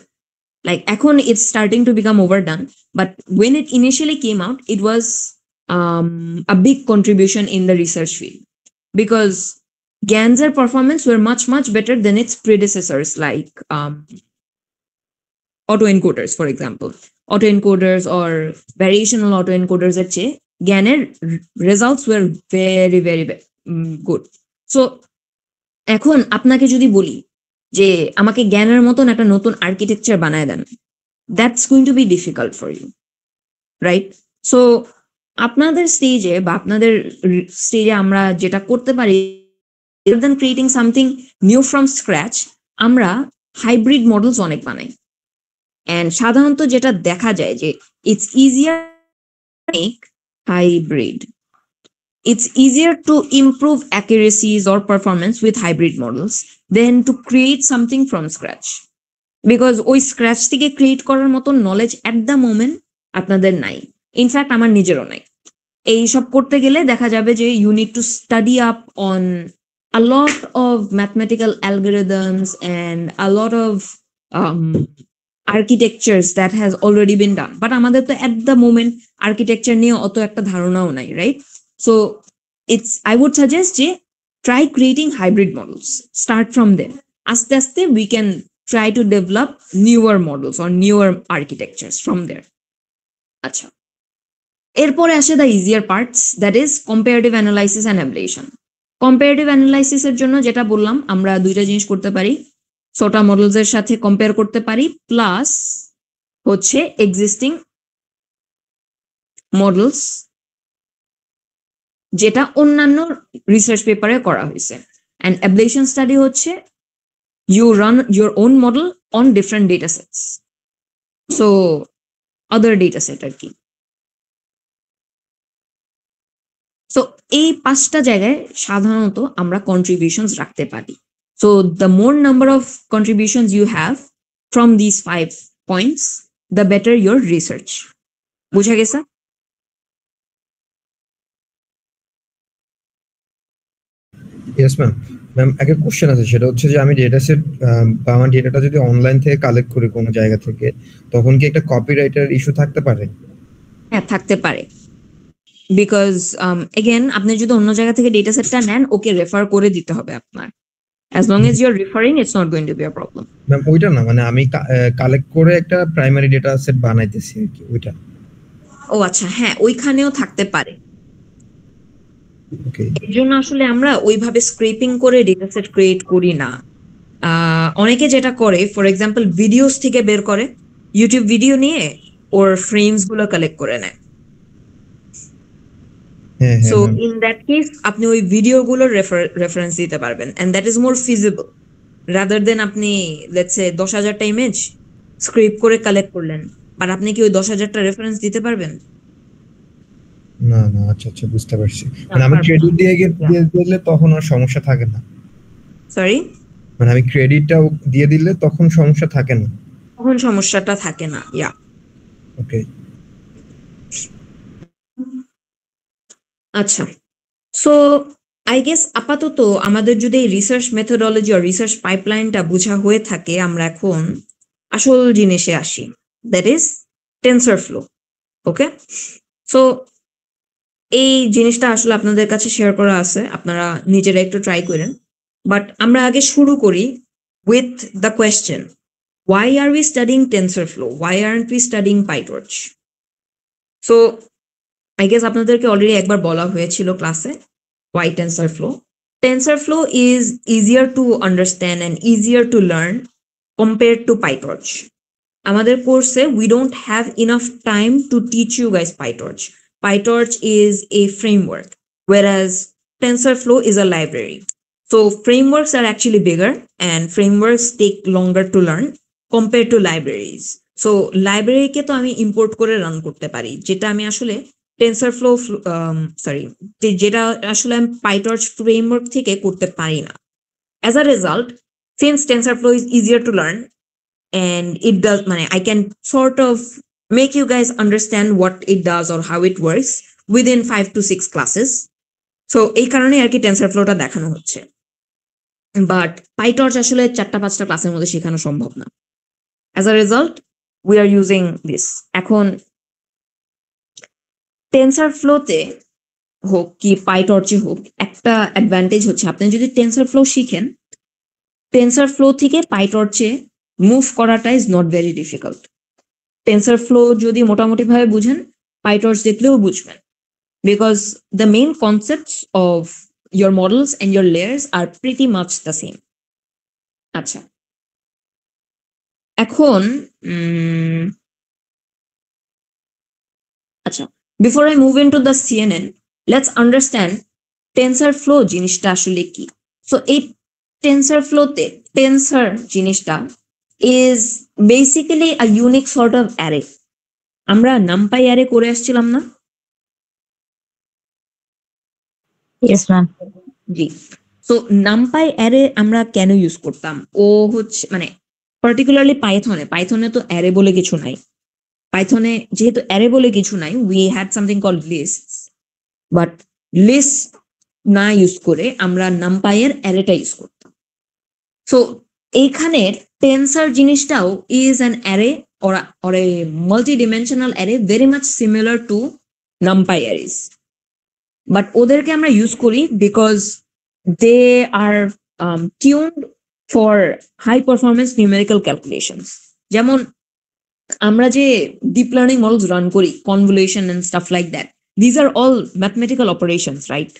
Speaker 1: Like এখন it's starting to become overdone, but when it initially came out, it was a big contribution in the research field, because GANs' performance were much better than its predecessors, like autoencoders, for example. Autoencoders or variational autoencoders at GAN results were very good. So এখন আপনাকে যদি বলি যে আমাকে জ্ঞানের মতন একটা নতুন আর্কিটেকচার বানায় দেন, that's going to be difficult for you, right? So আপনাদের স্টেজে বা আপনাদের স্টেজে আমরা যেটা করতে পারি, rather than creating something new from scratch, আমরা হাইব্রিড মডেলস অনেক বানাই। অ্যান্ড সাধারণত যেটা দেখা যায় যে it's easier make hybrid, it's easier to improve accuracies or performance with hybrid models than to create something from scratch, because ওই scratch থেকে ক্রিয়েট করার মতো নলেজ এট দ্য মোমেন্ট আপনাদের নাই। ইনফ্যাক্ট আমার নিজেরও নাই। এই সব করতে গেলে দেখা যাবে যে you need to study up on a lot of mathematical algorithms and a lot of architectures that has already been done, but আমাদের তো at the moment আর্কিটেকচার নিয়ে অত একটা ধারণাও নাই, right? So I would suggest try creating hybrid models. Start from there. Aste aste we can try to develop newer models or newer architectures from there. Acha. এরপরে আসে the easier parts, that is comparative analysis and ablation. Comparative analysis এর জন্য যেটা বললাম, আমরা দুইটা জিনিস করতে পারি। SOTA models এর সাথে compare করতে পারি, প্লাস হচ্ছে existing models যেটা অন্যান্য রিসার্চ পেপারে করা হয়েছে। অ্যান্ড অ্যাবলেশন স্টাডি হচ্ছে you run your own model on different data sets, so other data set আর কি। সো এই পাঁচটা জায়গায় সাধারণত আমরা কন্ট্রিবিউশনস রাখতে পারি। So the more number of contributions you have from these 5 points, the better your research. বুঝা গেছে?
Speaker 2: Yes ma'am. ম্যাম একটা কোশ্চেন আছে, সেটা হচ্ছে যে আমি ডেটা সেট বা আমার ডেটাটা যদি অনলাইন থেকে কালেক্ট করি কোনো জায়গা থেকে, তখন কি একটা কপিরাইটের ইস্যু থাকতে পারে?
Speaker 1: হ্যাঁ, থাকতে পারে। বিকজ এগেন আপনি যদি অন্য জায়গা থেকে ডেটা সেটটা নেন, ওকে রেফার করে দিতে হবে আপনার। As long as you're referring, it's not going to be a problem.
Speaker 2: Ma'am ওইটা না, মানে আমি কালেক্ট করে একটা প্রাইমারি ডেটা সেট বানাইতেছি আর কি, ওইটা।
Speaker 1: ও আচ্ছা, হ্যাঁ, ওইখানেও থাকতে পারে।
Speaker 2: ওকে।
Speaker 1: এর জন্য আসলে আমরা ওইভাবে স্ক্রেপিং করে ডেটা সেট ক্রিয়েট করি না। অনেকে যেটা করে, ফর এক্সাম্পল ভিডিওস থেকে বের করে, ইউটিউব ভিডিও নিয়ে ওর ফ্রেমস গুলো কালেক্ট করে নেয়। সো ইন দ্যাট কেস আপনি ওই ভিডিও গুলোর রেফারেন্স দিতে পারবেন, and that is more feasible rather than আপনি লেটস সে 10,000টা ইমেজ স্ক্রিপ করে কালেক্ট করলেন, আর আপনি কি ওই 10,000টা রেফারেন্স দিতে পারবেন?
Speaker 2: না না, আচ্ছা আচ্ছা, বুঝতে পারছি। মানে আমি ক্রেডিট দিয়ে দিলে তখন আর সমস্যা থাকে না।
Speaker 1: সরি,
Speaker 2: মানে আমি ক্রেডিটটাও দিয়ে দিলে তখন সমস্যা থাকে না?
Speaker 1: তখন সমস্যাটা থাকে না, ইয়া।
Speaker 2: ওকে।
Speaker 1: আচ্ছা, সো আই গেস আপাতত আমাদের যদি রিসার্চ মেথোডলজি আর রিসার্চ পাইপলাইনটা বোঝা হয়ে থাকে, আমরা এখন আসল জিনিসে আসি, দ্যাট ইজ টেনসরফ্লো। ওকে, সো এই জিনিসটা আসলে আপনাদের কাছে শেয়ার করা আছে, আপনারা নিজেরা একটু ট্রাই করেন। বাট আমরা আগে শুরু করি with the question, why are we studying TensorFlow? Why aren't we studying PyTorch? So I guess আপনাদেরকে অলরেডি একবার বলা হয়েছিল ক্লাসে, why TensorFlow? TensorFlow is easier to understand and easier to learn compared to PyTorch. আমাদের কোর্সে we don't have enough time to teach you guys PyTorch. PyTorch is a framework, whereas TensorFlow is a library. So frameworks are actually bigger and frameworks take longer to learn compared to libraries. So library কে তো আমি import করে run করতে পারি, যেটা আমি আসলে TensorFlow যেটা আসলে আমি PyTorch framework থেকে করতে পারি না। As a result, since TensorFlow is easier to learn and it does, I can sort of make you guys understand what it does or how it works within 5 to 6 classes. So এই কারণে আর কি TensorFlowটা দেখানো হচ্ছে। But PyTorch আসলে 4-5টা ক্লাসের মধ্যে শেখানো সম্ভব না। As a result, we are using this. এখন TensorFlow-তে হোক কি PyTorch-এ হোক, একটা অ্যাডভান্টেজ হচ্ছে আপনি যদি TensorFlow শিখেন, TensorFlow থেকে PyTorch-এ মুভ করাটা is not very difficult. TensorFlow যদি মোটামুটি ভাবে বুঝেন, PyTorch দেখলেও বুঝবেন, because the main concepts of your models and your layers are pretty much the same. আচ্ছা, এখন আচ্ছা, before I move into the CNN, let's understand TensorFlow জিনিসটা আসলে কি। So এই TensorFlow-তে tensor জিনিসটা is basically a unique sort of array. আমরা numpy array করে আসছিলাম না?
Speaker 3: Yes, ma'am.
Speaker 1: জি। সো নামপাই অ্যারে আমরা কেন ইউজ করতাম? ও হচ্ছে পার্টিকুলারলি পাইথনে তো অ্যারে বলে কিছু নাই। পাইথনে যেহেতু অ্যারে বলে কিছু নাই, we had something called lists, but list না ইউজ করে আমরা নামপাই এর অ্যারেটা ইউজ করতাম। সো এইখানে টেন্সর জিনিসটাও is an array or a multi-dimensional array very much similar to NumPy arrays. But ওদেরকে আমরা ইউজ করি because they are tuned for high performance numerical calculations. যেমন আমরা যে ডিপ লার্নিং মডেলস রান করি, convolution and stuff like that, these are all mathematical operations, right?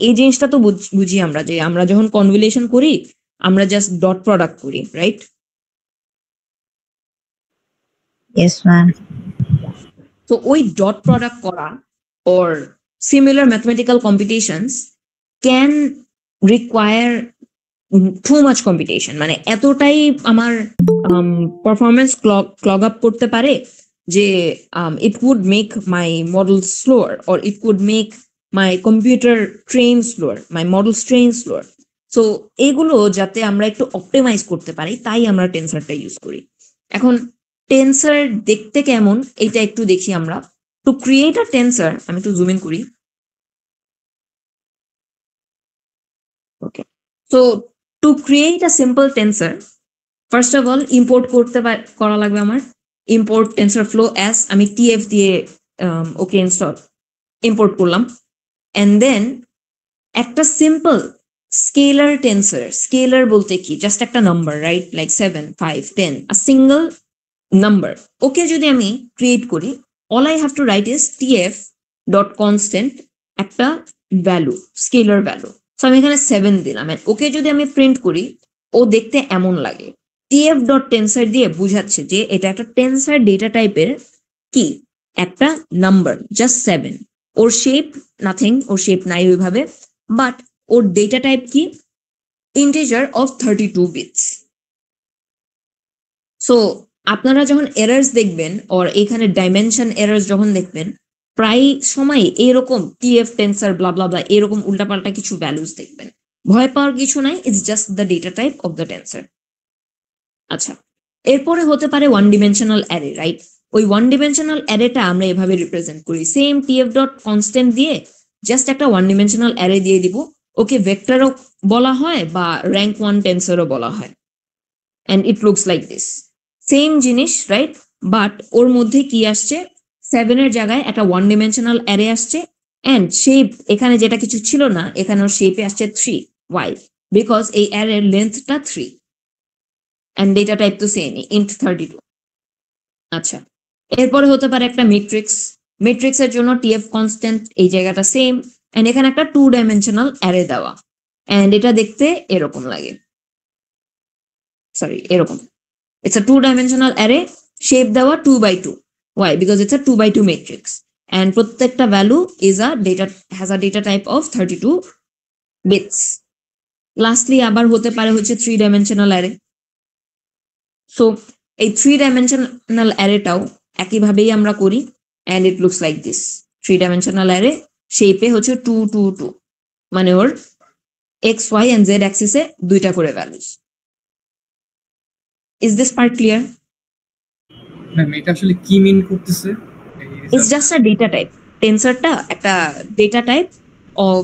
Speaker 1: এই জিনিসটা তো বুঝি আমরা, যে আমরা যখন কনভলিউশন করি আমরা জাস্ট ডট প্রোডাক্ট করি, রাইট?
Speaker 3: Yes, ma'am.
Speaker 1: So ওই ডট প্রোডাক্ট করা or similar mathematical computations can require too much computation. এতটাই আমার পারফরমেন্স ক্লগ আপ করতে পারে যে it would make my model slower, or it would make my computer train slower, my models train slower. So এগুলো যাতে আমরা একটু optimise করতে পারি, তাই আমরা টেনসরটা ইউজ করি। এখন টেন্সর দেখতে কেমন এটা একটু দেখি আমরা। টু ক্রিয়েট আ টেন্সর, আমি একটু জুম ইন করি। Okay, so to create a simple tensor, first of all import করা লাগবে আমার। ইম্পোর্ট টেন্সর ফ্লো অ্যাস, আমি টিএফ দিয়ে ওকে ইম্পোর্ট করলাম। এন্ড দেন একটা সিম্পল স্কেলার টেন্সর, স্কেলার বলতে কি, জাস্ট একটা number, right? Like 7, 5, 10, a single number. Okay যদি আমি ক্রিয়েট করি, all I have to write is TF dot constant একটা ভ্যালু, স্কেলার ভ্যালু। সো আমি এখানে 7 দিলাম। ওকে যদি আমি প্রিন্ট করি, ও দেখতে এমন লাগে। টিএফ ডট টেন্সর দিয়ে বুঝাচ্ছে যে এটা একটা টেন্সর ডেটা টাইপের কি, একটা নাম্বার, জাস্ট 7। ওর শেপ নাথিং, ওর শেপ নাই ওইভাবে, বাট ওর ডেটা টাইপ কি, ইন্টিজার অফ 32 বিটস। সো আপনারা যখন এরার্স দেখবেন, ওর এখানে ডাইমেনশন এরার্স যখন দেখবেন, প্রায় সময় এরকম টিএফ টেন্সর ব্লা ব্লা ব্লা এরকম উল্টাপাল্টা কিছু ভ্যালুস দেখবেন। ভয় পাওয়ার কিছু নাই, it's just the data type of the tensor. আচ্ছা, এরপরে হতে পারে ওয়ান ডিমেনশনাল অ্যারে, রাইট? ওই ওয়ান ডিমেনশনাল অ্যারেটা আমরা এভাবে রিপ্রেজেন্ট করি, সেম টিএফ ডট কনস্ট্যান্ট দিয়ে জাস্ট একটা ওয়ান ডিমেনশনাল অ্যারে দিয়ে দিব। ওকে ভেক্টরও বলা হয় বা র্যাঙ্ক 1 টেন্সরও বলা হয়। And it looks like this, same জিনিস, রাইট? বাট ওর মধ্যে কি আসছে, 7 এর জায়গায় একটা ওয়ান ডিমেনশনাল অ্যারে আসছে। অ্যান্ড শেপ এখানে যেটা কিছু ছিল না, এখানে ওর শেপে আসছে 3। ওয়াই? বিকজ এই অ্যারের লেন্থটা 3 অ্যান্ড ডেটা টাইপ তো সেম, ইন্ট 32। আচ্ছা, এরপরে হতে পারে একটা ম্যাট্রিক্স। ম্যাট্রিক্স এর জন্য টিএফ কনস্ট্যান্ট এই জায়গাটা সেম, এন্ড এখানে একটা 2 ডাইমেনশনাল অ্যারে দেওয়া, এন্ড এটা দেখতে এরকম লাগে, সরি এরকম। It's a 2 dimensional array, shape দেওয়া 2 by 2। Why? Because it's a 2 by 2 matrix, and প্রত্যেকটা value has a data type of 32 bits. Lastly আবার হতে পারে হচ্ছে 3 ডাইমেনশনাল অ্যারে। সো এই 3 ডাইমেনশনাল অ্যারেটাও একইভাবেই আমরা করি, and it looks like this. 3 dimensional array শেপে হচ্ছে 2, 2, 2, মানে ওর এক্স, ওয়াই অ্যান্ড জেড অ্যাক্সিসে 2টা করে values. Is this part clear?
Speaker 6: Ma'am এটা আসলে কি মিন করতেছে?
Speaker 1: It's just a data type. টেন্সরটা একটা data type of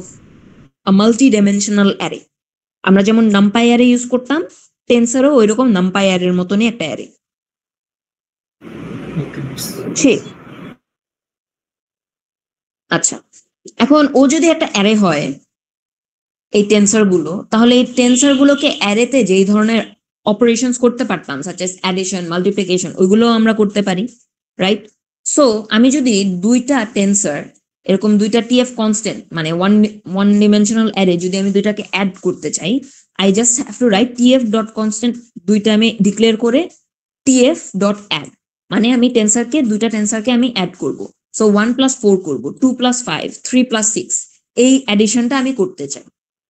Speaker 1: a multi dimensional array. আমরা যেমন নাম্পাই অ্যারে ইউজ করতাম, টেন্সরও ওইরকম নাম্পাই অ্যারের মতনই একটা অ্যারে। ঠিক। আচ্ছা, এখন ও যদি একটা অ্যারে হয় এই টেন্সর গুলো, তাহলে এই টেন্সর গুলোকে অ্যারেতে যেই ধরনের অপারেশনস করতে পারতাম, সাচ এস অ্যাডিশন, মাল্টিপ্লিকেশন, ওইগুলো আমরা করতে পারি, রাইট? সো আমি যদি 2টা টেন্সর এরকম 2টা টিএফ কনস্ট্যান্ট, মানে ওয়ান ডিমেনশনাল অ্যারে, যদি আমি 2টাকে অ্যাড করতে চাই, I just have to right TF dot constant 2টা আমি ডিক্লেয়ার করে টিএফ ডট অ্যাড, মানে আমি 2টা টেন্সরকে আমি অ্যাড করব। সো 1 + 4 করব, 2 + 5, 3 + 6, এই অ্যাডিশনটা আমি করতে চাই।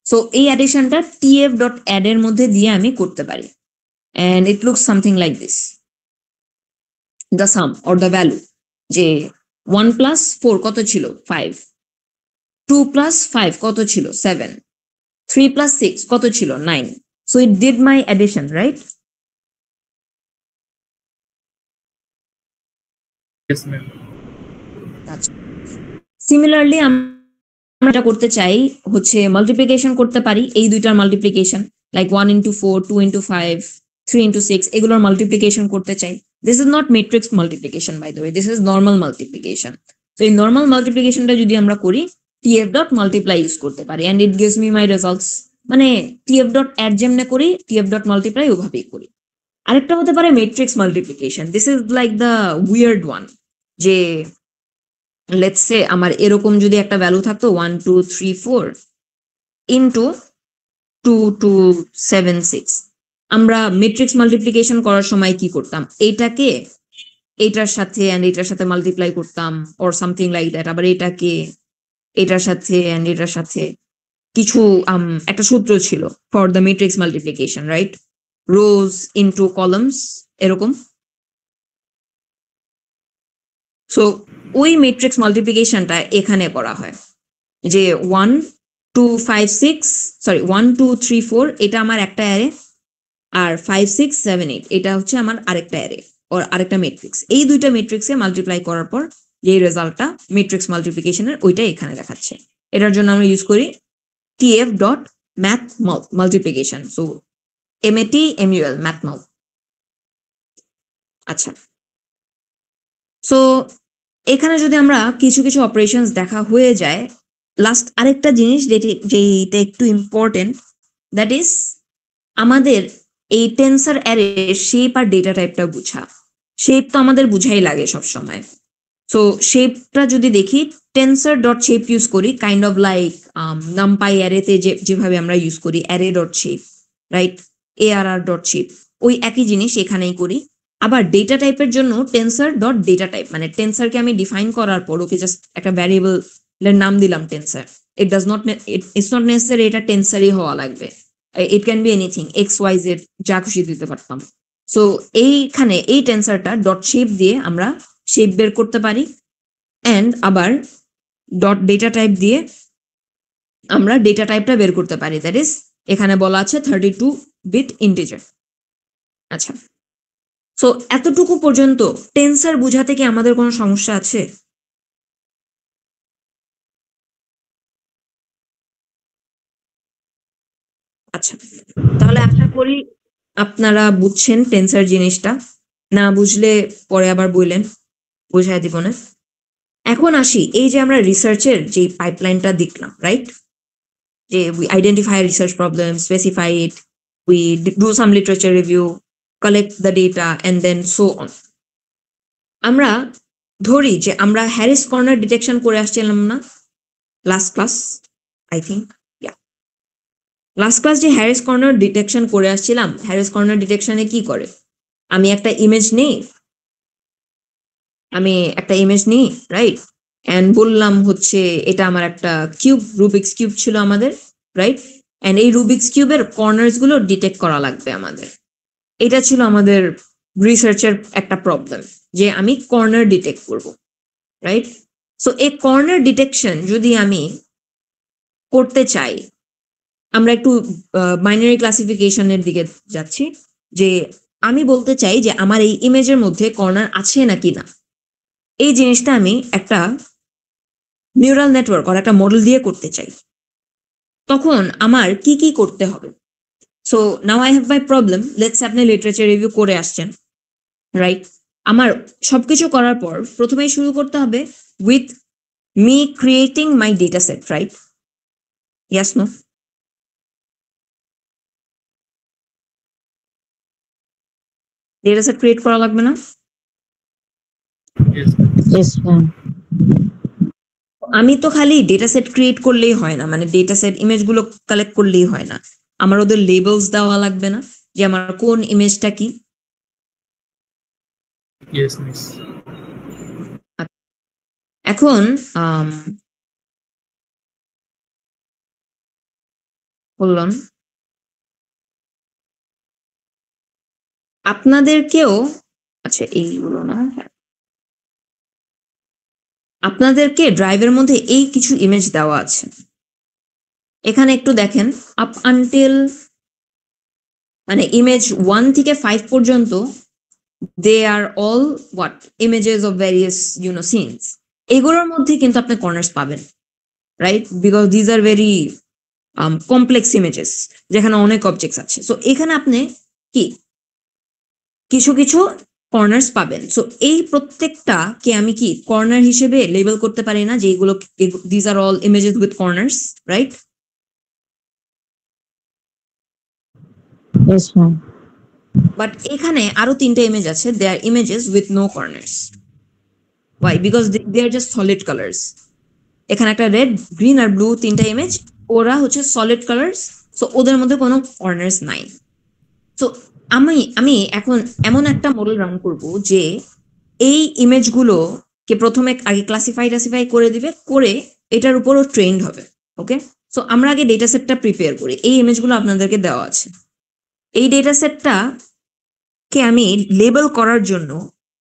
Speaker 1: সো এই অ্যাডিশনটা টিএফ ডট অ্যাড এর মধ্যে দিয়ে আমি করতে পারি, and it looks something like this. The sum or the value, যে 1 + 4 কত ছিল? 5, 2 + 5 কত ছিল? 7, 3 + 6 কত ছিল? 9. So it did my addition, right?
Speaker 6: Yes, ma'am.
Speaker 1: Similarly, আমরা এটা করতে চাই হচ্ছে মাল্টিপ্লিকেশন করতে পারি, এই 2টার মাল্টিপ্লিকেশন, লাইক 1 × 4, 2 × 5, 3 × 6, এগুলোর মাল্টিপ্লিকেশন করতে চাই। This is not matrix multiplication, by the way, this is normal multiplication. তো এই নর্মাল মাল্টিপ্লিকেশনটা যদি আমরা করি, টিএফ ডট মাল্টিপ্লাই ইউজ করতে পারি, and it gives me my results. মানে টিএফ ডট অ্যাড যেমনে করি, টিএফ ডট মাল্টিপ্লাই ওভাবেই করি। আরেকটা হতে পারে matrix multiplication. This is like the weird one, যে লেটস সে আমার এরকম যদি একটা ভ্যালু থাকতো 1, 2, 3, 4 ইন্টু 2, 2, 7, 6, আমরা ম্যাট্রিক্স মাল্টিপ্লিকেশন করার সময় কি করতাম? এইটাকে এটার সাথে এন্ড এটার সাথে মাল্টিপ্লাই করতাম, অর সামথিং লাইক দ্যাট। আবার এটাকে এটার সাথে এন্ড এটার সাথে কিছু একটা সূত্র ছিল for the matrix multiplication, right? Rose into columns, এরকম। সো ওই ম্যাট্রিক্স মাল্টিপ্লিকেশনটা এখানে করা হয়, যে 1, 2, 5, 6, সরি 1, 2, 3, 4, এটা আমার একটা অ্যারে। আর 5 6 7 8 এটা হচ্ছে আমার আরেকটা অ্যারে ওর আরেকটা ম্যাট্রিক্স। এই দুইটা ম্যাট্রিক্সে মাল্টিপ্লাই করার পর যে রেজাল্টটা ম্যাট্রিক্স মাল্টিপ্লিকেশনের ওইটা এখানে দেখাচ্ছে। এটার জন্য আমরা ইউজ করি tf dot math multiplication, so MAT MUL math মাল। আচ্ছা, সো এখানে যদি আমরা কিছু কিছু অপারেশনস দেখা হয়ে যায়, লাস্ট আরেকটা জিনিস যেটা একটু ইম্পর্টেন্ট, দ্যাট ইজ আমাদের এই টেন্সর অ্যারে শেপ আর ডেটা টাইপটা বুঝা। শেপ তো আমাদের বুঝাই লাগে সবসময়। সো শেপটা যদি দেখি, টেন্সর ডট শেপ ইউজ করি, কাইন্ড অফ লাইক নামপাই অ্যারেতে যেভাবে আমরা ইউজ করি array dot shape, right, ARR dot shape, ওই একই জিনিস এখানেই করি। আবার ডেটা টাইপের জন্য টেন্সর ডট ডেটা টাইপ, মানে টেন্সরকে আমি ডিফাইন করার পর ওকে জাস্ট একটা ভ্যারিয়েবলের নাম দিলাম টেন্সর। ইটস নট নেসেসারি এটা টেন্সরই হওয়া লাগবে, it can be anything, XYZ যা খুশি দিতে পারতাম। সো এইখানে এই টেন্সরটা ডট শেপ দিয়ে আমরা শেপ বের করতে পারি, অ্যান্ড আবার ডট ডেটা টাইপ দিয়ে আমরা ডেটা টাইপটা বের করতে পারি, দ্যাট ইজ এখানে বলা আছে 32-bit ইন্টিজার। আচ্ছা, সো এতটুকু পর্যন্ত টেন্সর বোঝাতে কি আমাদের কোনো সমস্যা আছে? আচ্ছা, তাহলে আশা করি আপনারা বুঝছেন টেন্সর জিনিসটা। না বুঝলে পরে আবার বললেন, বুঝাই দিব না। এখন আসি, এই যে আমরা রিসার্চের যে পাইপলাইনটা দেখলাম, রাইট, যে we identify research problem, specify it, we do some literature review, collect the data, and then so on. আমরা ধরি যে আমরা হ্যারিস কর্নার ডিটেকশন করে আসছিলাম না last class, I think, last class যে হ্যারিস কর্নার ডিটেকশন করে আসছিলাম, হ্যারিস কর্নার ডিটেকশনে কি করে, আমি একটা ইমেজ নিই, রাইট, অ্যান্ড বললাম হচ্ছে এটা আমার একটা কিউব, রুবিক্স কিউব ছিল আমাদের, রাইট, অ্যান্ড এই রুবিক্স কিউবের কর্নার্স গুলো ডিটেক্ট করা লাগবে আমাদের। এটা ছিল আমাদের রিসার্চের একটা প্রবলেম, যে আমি কর্নার ডিটেক্ট করব, রাইট। সো এই কর্নার ডিটেকশন যদি আমি করতে চাই, আমরা একটু বাইনারি ক্লাসিফিকেশনের দিকে যাচ্ছি, যে আমি বলতে চাই যে আমার এই ইমেজের মধ্যে কর্নার আছে নাকি না, এই জিনিসটা আমি একটা নিউরাল নেটওয়ার্ক আর একটা মডেল দিয়ে করতে চাই। তখন আমার কি কি করতে হবে? So now I have my problem, let's আপনি লিটারেচার রিভিউ করে আসছেন, রাইট। আমার সবকিছু করার পর প্রথমেই শুরু করতে হবে with me creating my data set, right? Yes, no? Data set create করা লাগবে না?
Speaker 3: Yes, ma'am.
Speaker 1: আমি তো খালি ডেটা সেট ক্রিয়েট করলেই হয় না, মানে ডেটা সেট ইমেজগুলো কালেক্ট করলেই হয় না, আমার ওদের লেবেলস দেওয়া লাগবে না, যে আমার কোন ইমেজটা কি?
Speaker 6: Yes, miss.
Speaker 1: এখন বললাম আপনাদেরকেও, আচ্ছা এইগুলো না, আপনাদেরকে ড্রাইভের মধ্যে এই কিছু ইমেজ দেওয়া আছে, এখানে একটু দেখেন, আপ আনটিল মানে ইমেজ 1 থেকে 5 পর্যন্ত they are all what images of various scenes. এগুলোর মধ্যে কিন্তু আপনি কর্নার্স পাবেন, right, because these are very complex images যেখানে অনেক অবজেক্টস আছে। সো এখানে আপনি কি কিছু কিছু কর্নার্স পাবেন। সো এই প্রত্যেকটা কে আমি কি কর্নার হিসেবে লেবেল করতে পারি না, যে এগুলো these are all images with corners, right?
Speaker 3: Yes, ma'am.
Speaker 1: But এখানে আরো 3টা ইমেজ আছে, they are images with no corners. Why? Because they are just solid colours. এখানে একটা রেড, গ্রিন আর ব্লু 3টা ইমেজ, ওরা হচ্ছে সলিড কালার্স, সো ওদের মধ্যে কোনো কর্নার্স নাই। সো আমি এখন এমন একটা মডেল রান করব যে এই ইমেজগুলোকে প্রথমে আগে ক্লাসিফাই করে দিবে, করে এটার উপরও ট্রেন্ড হবে। ওকে, সো আমরা আগে ডেটা সেটটা প্রিপেয়ার করি। এই ইমেজগুলো আপনাদেরকে দেওয়া আছে, এই ডেটা সেটটা কে আমি লেবেল করার জন্য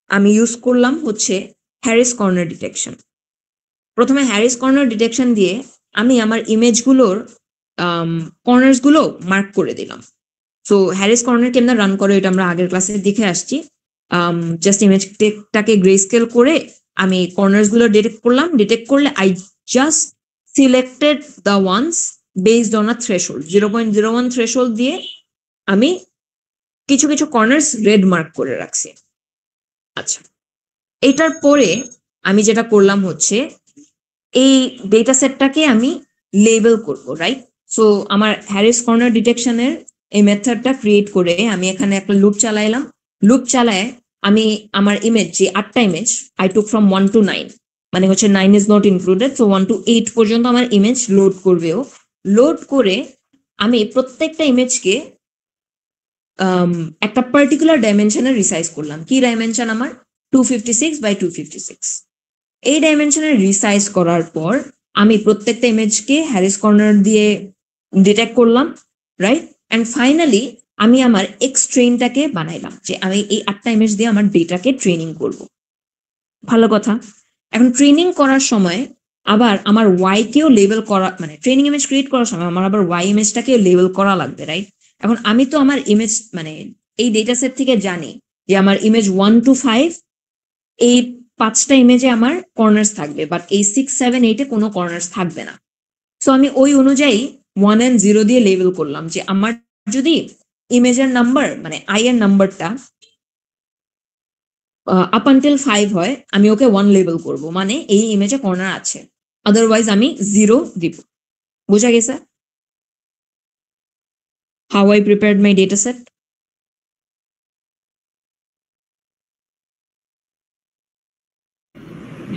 Speaker 1: আমি ইউজ করলাম হচ্ছে হ্যারিস কর্নার ডিটেকশন। প্রথমে হ্যারিস কর্নার ডিটেকশন দিয়ে আমি আমার ইমেজগুলোর কর্নার্স গুলো মার্ক করে দিলাম। সো হ্যারিস কর্নার কেমন রান করে এটা আমরা আগের ক্লাসে দেখে আসছি। জাস্ট ইমেজটাকে গ্রে স্কেল করে আমি কর্নার্স গুলো ডিটেক্ট করলাম, ডিটেক্ট করলে I just selected the ones based on a threshold, 0.01 threshold দিয়ে আমি কিছু কিছু কর্নার্স রেড মার্ক করে রাখছি। আচ্ছা, এটার পরে আমি যেটা করলাম হচ্ছে এই ডেটা সেটটাকে আমি লেবেল করব, রাইট? সো আমার হ্যারিস কর্নার ডিটেকশনের এই মেথডটা ক্রিয়েট করে আমি এখানে একটা লুপ চালাইলাম। লুপ চালায় আমি আমার ইমেজ, যে 8টা image I took from 1 to 9, মানে হচ্ছে 9 is not included, so 1 to 8 পর্যন্ত আমার ইমেজ লোড করবেও। লোড করে আমি প্রত্যেকটা ইমেজকে একটা পার্টিকুলার ডাইমেনশনে রিসাইজ করলাম। কি ডাইমেনশন? আমার 256 by 256। এই ডাইমেনশনে রিসাইজ করার পর আমি প্রত্যেকটা ইমেজকে হ্যারিস কর্নার দিয়ে ডিটেক্ট করলাম, রাইট? অ্যান্ড ফাইনালি আমি আমার এক্স ট্রেনটাকে বানাইলাম, যে আমি এই 8টা ইমেজ দিয়ে আমার ডেটাকে ট্রেনিং করব। ভালো কথা। এখন ট্রেনিং করার সময় আবার আমার ওয়াই কেও লেবেল করা, মানে ট্রেনিং ইমেজ ক্রিয়েট করার সময় আমার আবার ওয়াই ইমেজটাকে লেবেল করা লাগবে, রাইট? এখন আমি তো আমার ইমেজ, মানে এই ডেটা সেট থেকে জানি যে আমার ইমেজ 1 to 5 এই 5টা ইমেজে আমার কর্নার্স থাকবে, বাট এই 6, 7, 8-এ কোনো কর্নার্স থাকবে না। সো আমি ওই অনুযায়ী 1 and 0 দিয়ে লেবেল করলাম, যে আমার যদি ইমেজের নাম্বার, মানে আই এর নাম্বারটা আপ আনটিল 5 হয়, আমি ওকে 1 লেবেল করব, মানে এই ইমেজে কর্নার আছে, আদারওয়াইজ আমি 0 দিব। বোঝা গেছে how I prepared my data set?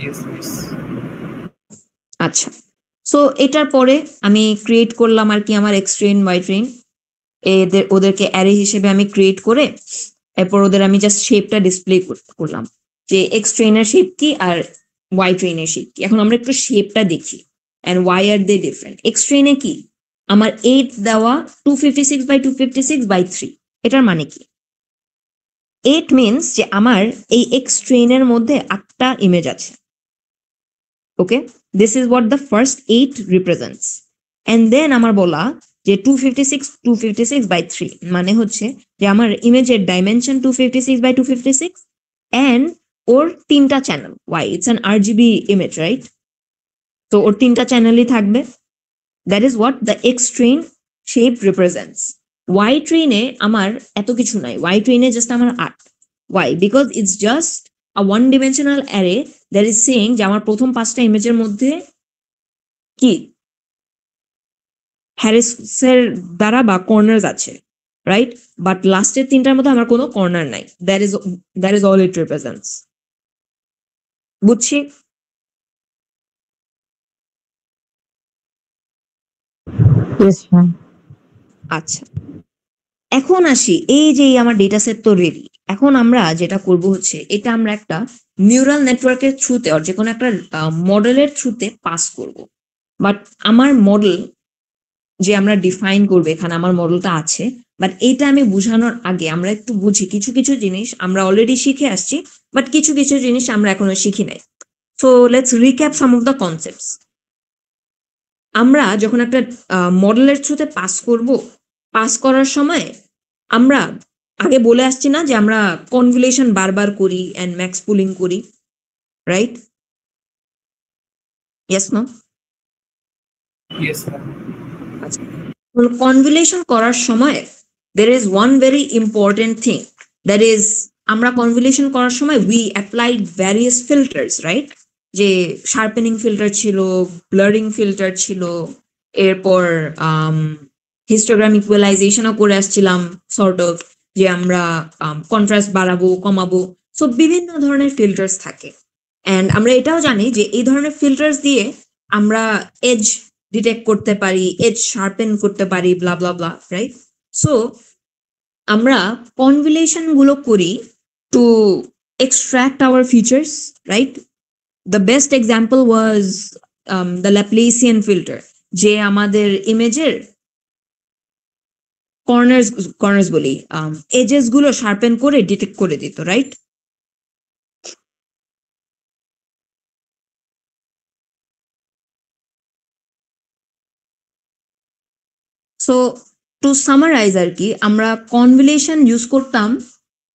Speaker 6: Yes, miss.
Speaker 1: আচ্ছা, সো এটার পরে আমি ক্রিয়েট করলাম আর কি আমার এক্স ট্রেন, ওয়াই ট্রেন, ওদেরকে অ্যারে হিসেবে আমি ক্রিয়েট করে এরপর ওদের আমি জাস্ট শেপটা ডিসপ্লে করলাম, যে এক্স ট্রেনের শেপ কি আর ওয়াই ট্রেনের শেপ কি। এখন আমরা একটু শেপটা দেখি, and Y are they different. X ট্রেনে কি আমার 8 দেওয়া 256 by 256 by 3, এটার মানে কি? 8 মিনস যে আমার এই এক্স ট্রেনের মধ্যে 8টা ইমেজ আছে। ওকে, this is what the first 8 represents. And then আমার বলা যে 256 by মানে হচ্ছে যে আমার ইমেজের ডাইমেনশন 256 by 256 and ওর 3টা channel. why? It's an RGB image, right? তো ওর 3টা চ্যানেলই থাকবে। That is what the X train shape represents. Y train-এ আমার এত কিছু নাই, Y train-এ just আমার 8। why? Because it's just a one dimensional array that is saying যে আমার প্রথম 5টা ইমেজের মধ্যে কি হ্যারিসের দ্বারা বা কর্নার্স আছে, রাইট? বাট লাস্টের 3টার মধ্যে আমার কোনো কর্নার নাই। That is all it represents. বুঝছি?
Speaker 3: Yes, ma'am.
Speaker 1: আচ্ছা, এখন আসি, এই যে আমার ডেটা সেট তো রেডি। এখন আমরা যেটা করব হচ্ছে এটা আমরা একটা নিউরাল নেটওয়ার্কের থ্রুতে আর যে কোনো একটা মডেলের থ্রুতে পাস করব। বাট আমার মডেল যে আমরা ডিফাইন করবো, এখানে আমার মডেলটা আছে, বাট এটা আমি বোঝানোর আগে আমরা একটু বুঝি কিছু কিছু জিনিস আমরা অলরেডি শিখে আসছি, বাট কিছু কিছু জিনিস আমরা এখনো শিখি নাই। So let's recap some of the concepts. আমরা যখন একটা মডেলের থ্রুতে পাস করব, পাস করার সময় আমরা আগে বলে আসছি না যে আমরা কনভলিউশন বারবার করি অ্যান্ড ম্যাক্স পুলিং করি, right? Yes no?
Speaker 6: Yes, ma'am.
Speaker 1: Convolution করার সময় there is one very important thing, that is আমরা কনভলিউশন করার সময় we applied various filters, right? যে শার্পেনিং ফিল্টার ছিল, ব্লারিং ফিল্টার ছিল, এরপর হিস্টোগ্রাম ইকুয়ালাইজেশনও করে আসছিলাম সর্ট অফ, যে আমরা কন্ট্রাস্ট বাড়াবো কমাবো। সো বিভিন্ন ধরনের ফিল্টার্স থাকে, অ্যান্ড আমরা এটাও জানি যে এই ধরনের ফিল্টার্স দিয়ে আমরা এজ ডিটেক্ট করতে পারি, এজ শার্পেন করতে পারি, ব্লা ব্লা ব্লা, রাইট? সো আমরা কনভলিউশন গুলো করি two extract our features, right? The best example was the Laplacian filter, যে আমাদের ইমেজের কর্নার্স বলি এজেস গুলো শার্পেন করে ডিটেক্ট করে দিত, রাইট? সো টু সামারাইজ আর কি, আমরা কনভলিউশন ইউজ করতাম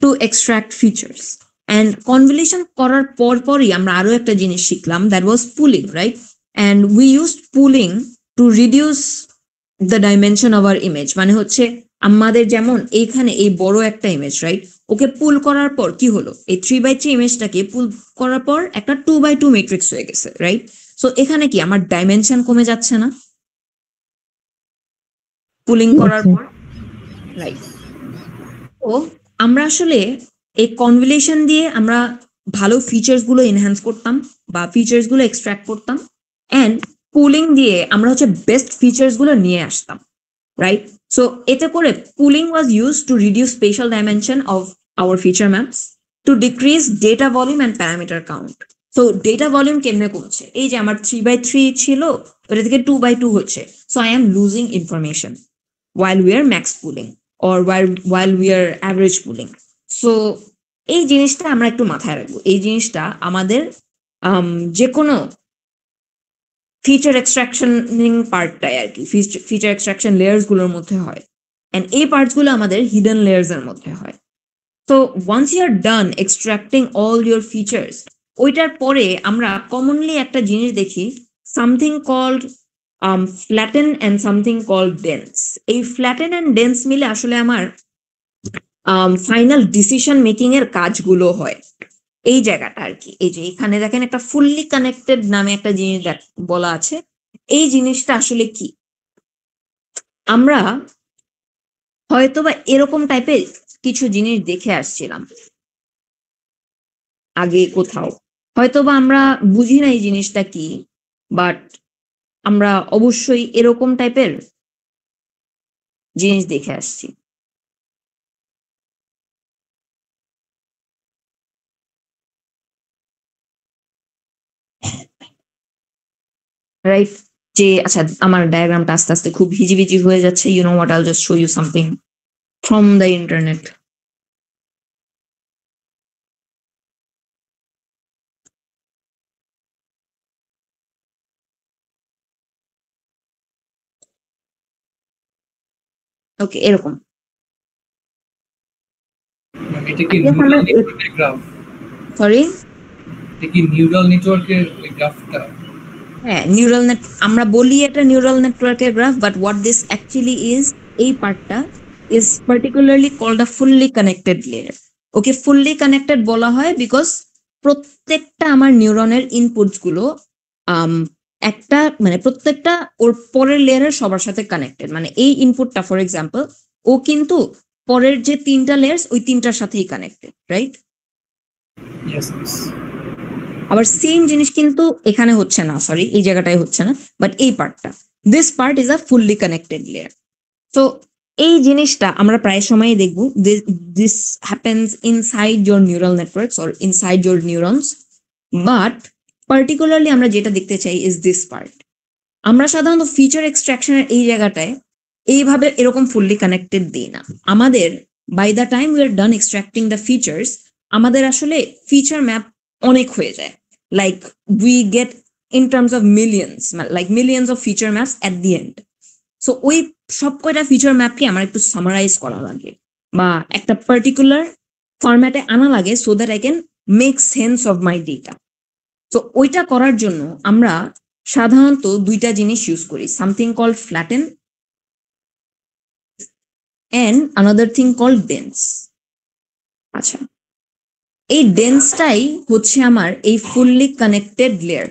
Speaker 1: to extract features, and convolution করার পরই আমরা আরো একটা জিনিস শিখলাম, that was pooling, right? And we used pooling to reduce the dimension of our image. মানে হচ্ছে আমাদের যেমন এইখানে এই বড় একটা ইমেজ, রাইট? ওকে পুল করার পর কি হলো, এই 3x3 ইমেজটাকে পুল করার পর একটা 2x2 ম্যাট্রিক্স হয়ে গেছে, রাইট? সো এখানে কি আমার ডাইমেনশন কমে যাচ্ছে না পুলিং করার পর, রাইট? তো আমরা আসলে এই কনভলিউশন দিয়ে আমরা ভালো ফিচার্স গুলো এনহ্যান্স করতাম বা ফিচার্স গুলো এক্সট্রাক্ট করতাম, অ্যান্ড পুলিং দিয়ে আমরা হচ্ছে বেস্ট ফিচার্স গুলো নিয়ে আসতাম, right? So এতে করে pooling was used to reduce spatial dimension of our feature maps, to decrease data volume and parameter count. So data volume কেমনে কমছে, এই যে আমার 3x3 ছিল ওটা থেকে 2x2 হচ্ছে, so I am losing information while we are max pooling or while we are average pooling. So এই জিনিসটা আমরা একটু মাথায় রাখবো, এই জিনিসটা আমাদের যে কোনো ফিচার এক্সট্রাকশনিং পার্টটাই আর কি, ফিচার এক্সট্রাকশন লেয়ার্স গুলোর মধ্যে হয়, এন্ড এই পার্টস গুলো আমাদের হিডেন লেয়ার্স এর মধ্যে হয়। তো once you are done extracting all your features, ওইটার পরে আমরা কমনলি একটা জিনিস দেখি, something called flatten and something called dense. এই ফ্ল্যাটেন অ্যান্ড ডেন্স মিলে আসলে আমার ফাইনাল ডিসিশন মেকিং এর কাজগুলো হয় এই জায়গাটা আর কি। এই যে এখানে দেখেন একটা ফুললি কানেক্টেড নামে একটা জিনিস বলা আছে, এই জিনিসটা আসলে কি, আমরা হয়তোবা এরকম টাইপের কিছু জিনিস দেখে আসছিলাম আগে কোথাও, হয়তোবা আমরা বুঝি না এই জিনিসটা কি, বাট আমরা অবশ্যই এরকম টাইপের জিনিস দেখে আসছি। রাইট? যে আচ্ছা আমার ডায়াগ্রামটা আস্তে আস্তে খুব হিজিবিজি হয়ে যাচ্ছে, you know what, I'll just show you something from the internet. Okay, এরকম।
Speaker 6: এটা কি নিউরাল নেটওয়ার্কের গ্রাফ?
Speaker 1: সরি,
Speaker 6: এটা কি নিউরাল নেটওয়ার্কের গ্রাফটা?
Speaker 1: হ্যাঁ, নিউরাল নেট আমরা বলি এটা নিউরাল নেটওয়ার্কের graph, but what this actually is, এই পার্টটা is particularly called a fully connected layer. Okay fully connected বলা হয় বিকজ প্রত্যেকটা আমার নিউরনের ইনপুটস গুলো একটা মানে প্রত্যেকটা ওর পরের লেয়ারের সবার সাথে কানেক্টেড। মানে এই ইনপুটটা ফর এক্সাম্পল ও কিন্তু পরের যে তিনটা লেয়ার্স ওই তিনটার সাথেই কানেক্টেড, রাইট? আবার সেম জিনিস কিন্তু এখানে হচ্ছে না, সরি এই জায়গাটায় হচ্ছে না, বাট এই পার্টটা, this part is a fully connected layer. তো এই জিনিসটা আমরা প্রায় সময় দেখবো, this happens inside your neural networks or inside your neurons, but particularly আমরা যেটা দেখতে চাই ইজ দিস পার্ট। আমরা সাধারণত ফিচার এক্সট্রাকশনের এই জায়গাটায় এইভাবে এরকম ফুললি কানেক্টেড দিই না। আমাদের by the time we are done extracting the features, আমাদের আসলে ফিচার ম্যাপ অনেক হয়ে যায়, like we get in terms of millions, like millions of feature maps at the end. So ওই সব কয়টা ফিচার ম্যাপকে আমার একটু সামারাইজ করা লাগে বা একটা পার্টিকুলার ফরম্যাটে আনা লাগে, so that I can make sense of my data. তো ওইটা করার জন্য আমরা সাধারণত দুইটা জিনিস ইউজ করি, something called flatten and another thing called dense. আচ্ছা, এই ডেন্সটাই হচ্ছে আমার এই ফুললি কানেক্টেড লেয়ার।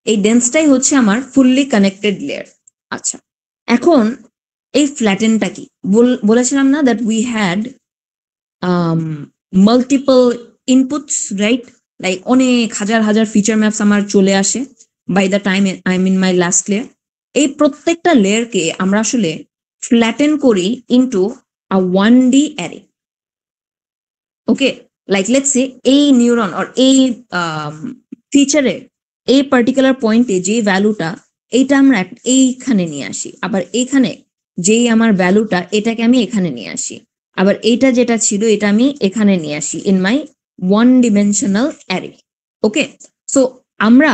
Speaker 1: এই ডেন্সটাই হচ্ছে আমার ফুললি কানেক্টেড লেয়ার। আচ্ছা, এখন এই ফ্ল্যাটেনটা কি বলেছিলাম না, that we had multiple inputs, right? Like অনেক হাজার হাজার ফিচার ম্যাপস আমার চলে আসে by the time I'm in my last layer. এই প্রত্যেকটা লেয়ারকে আমরা আসলে ফ্ল্যাটেন করি into a 1D array. Okay, like let's সে এই নিউরন অর এই ফিচারে এই পার্টিকুলার পয়েন্টে যে ভ্যালুটা, এইটা আমরা এইখানে নিয়ে আসি, আবার এইখানে যেই আমার ভ্যালুটা এটাকে আমি এখানে নিয়ে আসি, আবার এইটা যেটা ছিল এটা আমি এখানে নিয়ে আসি in my 1 dimensional array. Okay, so আমরা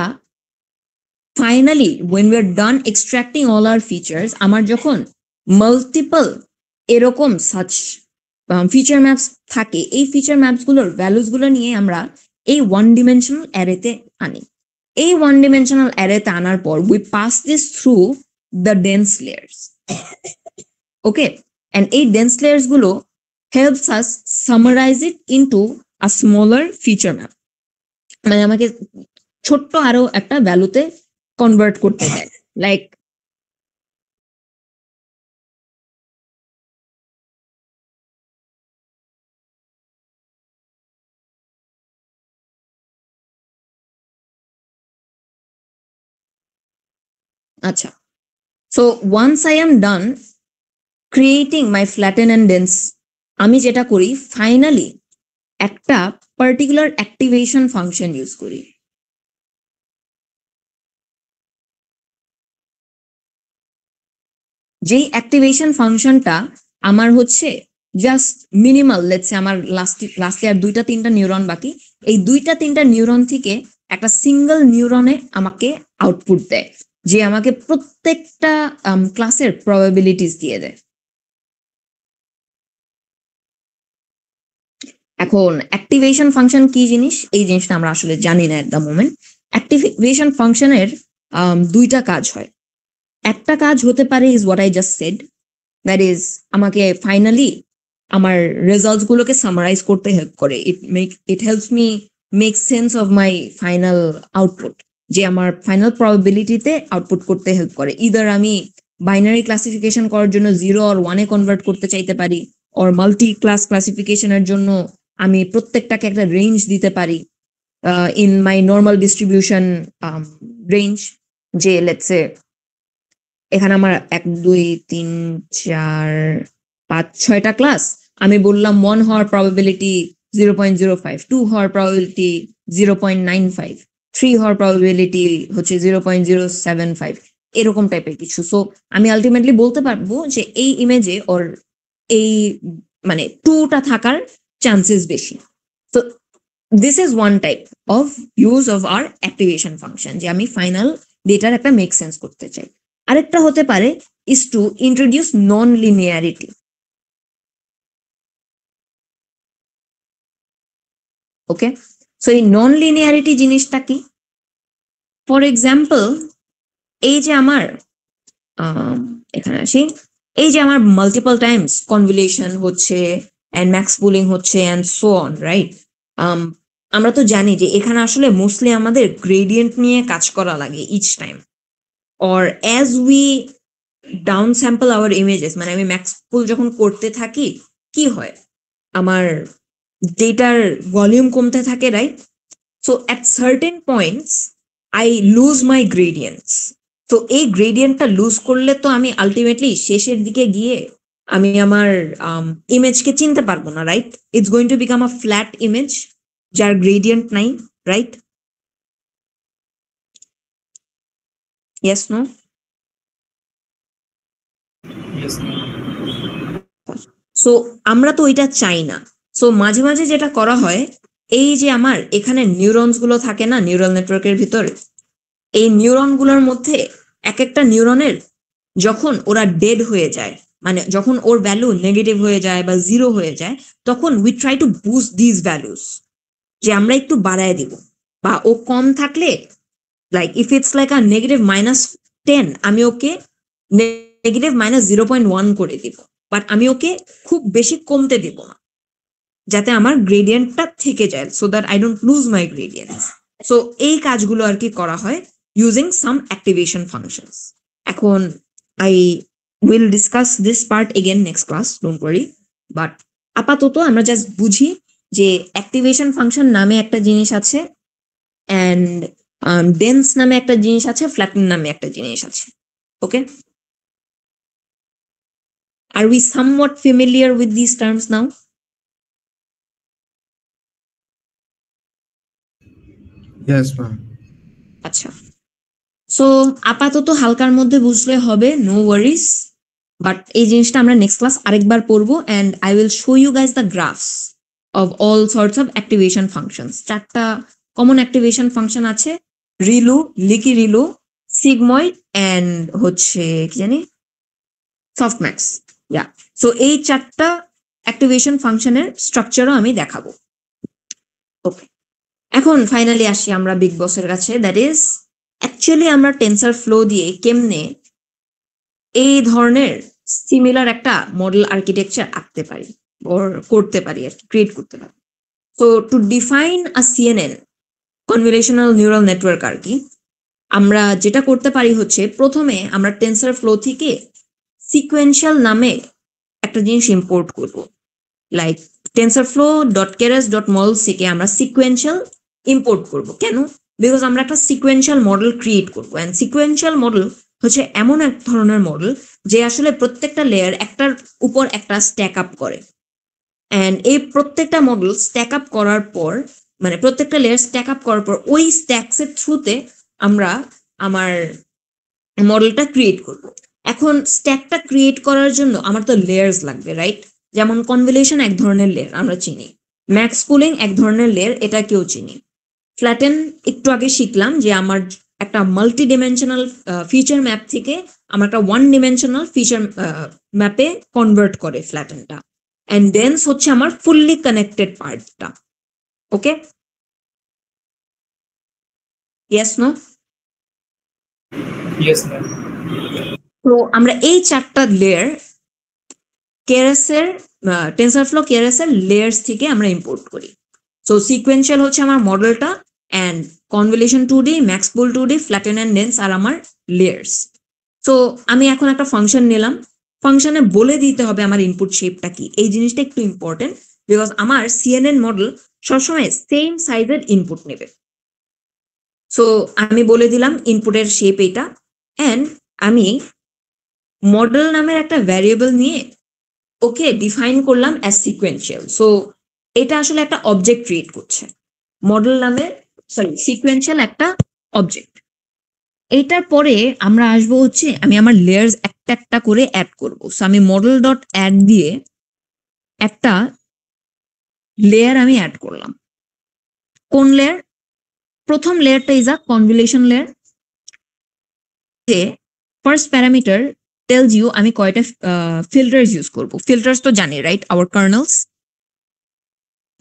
Speaker 1: finally when we are done extracting all our features, আমার যখন multiple এরকম such feature maps থাকে, এই feature maps গুলোর values গুলো নিয়ে আমরা এই one dimensional array তে আনি। এই one dimensional array তে আনার পর we pass this through the dense layers. Okay, and এই dense layers গুলো helps us summarize it into a smaller feature map. মানে আমাকে ছোট্ট আরো একটা ভ্যালুতে কনভার্ট করতে দেয়, লাইক আচ্ছা, so once I am done creating my flatten and dense, আমি যেটা করি ফাইনালি একটা পার্টিকুলার অ্যাক্টিভেশন ফাংশন ইউজ করি। যেই অ্যাক্টিভেশন ফাংশনটা আমার হচ্ছে জাস্ট মিনিমাল, লেটস সে আমার লাস্টে আর 2-3টা নিউরন বাকি, এই 2-3টা নিউরন থেকে একটা সিঙ্গেল নিউরনে আমাকে আউটপুট দেয়, যে আমাকে প্রত্যেকটা ক্লাসের প্রবাবিলিটিস দিয়ে দেয়। এখন অ্যাক্টিভেশন ফাংশন কি জিনিস, এই জিনিসটা আমরা আসলে জানি না এট দ্য মোমেন্ট। অ্যাক্টিভেশন ফাংশনের 2টা কাজ হয়। একটা কাজ হতে পারে is what I just shed, that is আমাকে ফাইনালি আমার রেজাল্টস গুলোকে সামারাইজ করতে হেল্প করে। It helps me make sense of my final output, যে আমার ফাইনাল প্রবাবিলিটিতে আউটপুট করতে হেল্প করে। ইদার আমি বাইনারি ক্লাসিফিকেশন করার জন্য 0 or 1 এ কনভার্ট করতে চাইতে পারি, অর মাল্টি ক্লাস ক্লাসিফিকেশনের জন্য আমি প্রত্যেকটাকে একটা রেঞ্জ দিতে পারি in my normal distribution range, যে লেটস সে এখানে আমার 1 2 3 4 5 6টা ক্লাস, আমি বললাম 1 হওয়ার প্রবাবিলিটি 0.05, 2 হওয়ার প্রবাবিলিটি 0.95, 3 হওয়ার প্রবাবিলিটি হচ্ছে 0.075, এরকম টাইপের কিছু। সো আমি আলটিমেটলি বলতে পারবো যে এই ইমেজে ওর এই মানে 2টা থাকার চান্সেস বেশি। তো this is one type of use of our activation function, যে আমি ফাইনাল ডেটার একটা মেক সেন্স করতে চাই। আরেকটা হতে পারে is to introduce non linearity. Okay, so এই নন লিনিয়ারিটি জিনিসটা কি? ফর এক্সাম্পল, এই যে আমার এখানে আসি, এই যে আমার মাল্টিপল টাইমস কনভলিউশন হচ্ছে এন্ড ম্যাক্স পুলিং হচ্ছে এন্ড সো অন, রাইট? আমরা তো জানি যে এখানে আসলে মোস্টলি আমাদের গ্রেডিয়েন্ট নিয়ে কাজ করা লাগে each time, or as we down sample our images, মানে আমি ম্যাক্স পুল যখন করতে থাকি কি হয়, আমার ডেটার ভলিউম কমতে থাকে, right? So at certain points I lose my gradients. তো এই গ্রেডিয়েন্টটা লুজ করলে তো আমি আলটিমেটলি শেষের দিকে গিয়ে আমি আমার ইমেজকে চিনতে পারবো না, right? It's going to become a flat image যার গ্রেডিয়েন্ট নাই, রাইট? Yes, no? সো আমরা তো ওইটা চাই না। সো মাঝে মাঝে যেটা করা হয়, এই যে আমার এখানে নিউরনস গুলো থাকে না নিউরাল নেটওয়ার্কের ভিতরে, এই নিউরন গুলোর মধ্যে এক একটা নিউরনের যখন ওরা ডেড হয়ে যায়, মানে যখন ওর ভ্যালু নেগেটিভ হয়ে যায় বা 0 হয়ে যায়, তখন we try to boost this values, যে আমরা একটু বাড়ায় দিব। বা ও কম থাকলে, like if it's like a negative -10, আমি ওকে নেগেটিভ -0.1 করে দিব, বাট আমি ওকে খুব বেশি কমতে দিব না, যাতে আমার গ্রেডিয়েন্টটা থেকে যায়, so that I don't lose my gradients. So এই কাজগুলো আর কি করা হয় ইউজিং সাম অ্যাক্টিভেশন ফাংশনস। এখন I will discuss this part again next class, don't worry. But আপাতত আমরা জাস্ট বুঝি যে অ্যাক্টিভেশন ফাংশন নামে একটা জিনিস আছে, অ্যান্ড ডেন্স নামে একটা জিনিস আছে, ফ্ল্যাটেন নামে একটা জিনিস আছে। ওকে, আর we somewhat familiar with these terms now?
Speaker 2: Yes, ma'am.
Speaker 1: আচ্ছা, সো আপাতত হালকার মধ্যে বুঝলে হবে, নো ওয়ারিস। বাট এই জিনিসটা আমরা নেক্সট ক্লাস আরেকবার পড়বো, and I will show you guys the graphs of all sorts of activation functions. 4টা কমন অ্যাক্টিভেশন ফাংশন আছে: ReLU, leaky ReLU, sigmoid and হচ্ছে কি জানি softmax. Yeah. So এই চারটা অ্যাক্টিভেশন ফাংশনের স্ট্রাকচারও আমি দেখাবো। ওকে, এখন ফাইনালি আসি আমরা বিগ বসের কাছে, দ্যাট ইজ অ্যাকচুয়ালি আমরা টেনসর ফ্লো দিয়ে কেমনে এই ধরনের সিমিলার একটা মডেল আর্কিটেকচার আঁকতে পারি ওর করতে পারি আর ক্রিয়েট করতে পারি। So to define a CNN convolutional neural network আর কি, আমরা যেটা করতে পারি হচ্ছে প্রথমে আমরা টেনসর ফ্লো থেকে সিকোয়েন্সিয়াল নামে একটা জিনিস ইম্পোর্ট করব, লাইক tensorflow.keras.models থেকে আমরা সিকোয়েন্সিয়াল ইম্পোর্ট করব। কেন? বিকজ আমরা একটা সিকোয়েন্সিয়াল মডেল ক্রিয়েট করবো, অ্যান্ড সিকোয়েন্সিয়াল মডেল হচ্ছে এমন এক ধরনের মডেল যে আসলে প্রত্যেকটা লেয়ার একটার উপর একটা স্ট্যাক আপ করে, অ্যান্ড এই প্রত্যেকটা মডেল স্ট্যাক আপ করার পর মানে প্রত্যেকটা লেয়ার স্ট্যাক আপ করার পর ওই স্ট্যাকসের থ্রুতে আমরা আমার মডেলটা ক্রিয়েট করব। এখন স্ট্যাকটা ক্রিয়েট করার জন্য আমার তো লেয়ার্স লাগবে, রাইট? যেমন কনভলিউশন এক ধরনের লেয়ার আমরা চিনি, ম্যাক্স পুলিং এক ধরনের লেয়ার, এটা কেউ চিনি। ফ্ল্যাটেন একটু আগে শিখলাম যে আমার একটা মাল্টি ডিমেনশনাল ফিচার ম্যাপ থেকে আমার একটা ওয়ান ডিমেনশনাল ফিচার ম্যাপে কনভার্ট করে ফ্ল্যাটেনটা, অ্যান্ড ডেন্স হচ্ছে আমার ফুললি কানেক্টেড পার্টটা। ওকে, ইয়েস নো?
Speaker 6: Yes ma'am.
Speaker 1: তো আমরা এই চারটা লেয়ার কেরাসের টেনসরফ্লো কেরাসের লেয়ার্স থেকে আমরা ইম্পোর্ট করি। সো সিকোয়েন্সিয়াল হচ্ছে আমার মডেলটা, and convolution 2D, max pool 2D, flatten and dense are আমার লেয়ার্স। সো আমি এখন একটা ফাংশন নিলাম, ফাংশনে বলে দিতে হবে আমার ইনপুট শেপটা কি। এই জিনিসটা একটু ইম্পর্টেন্ট বিকজ আমার সিএনএন মডেল সবসময় সেম সাইজের ইনপুট নেবে। সো আমি বলে দিলাম ইনপুটের শেপ এটা, অ্যান্ড আমি মডেল নামের একটা ভ্যারিয়েবল নিয়ে ওকে ডিফাইন করলাম অ্যাজ সিকোয়েন্সিয়াল। সো এটা আসলে একটা অবজেক্ট ক্রিয়েট করছে, মডেল নামের সিকোয়েন্সিয়াল একটা অবজেক্ট। এটার পরে আমরা আসবো হচ্ছে আমি আমার লেয়ার্স একটা একটা করে অ্যাড করব। সো আমি মডেল ডট অ্যাড দিয়ে একটা লেয়ার আমি অ্যাড করলাম। কোন লেয়ার? প্রথম লেয়ারটা ইজ আ কনভলিউশন লেয়ার, যে ফার্স্ট প্যারামিটার টেলস ইউ আমি কয়টা ফিল্টার্স ইউজ করব। ফিল্টার্স তো জানি, রাইট? Hour kernels.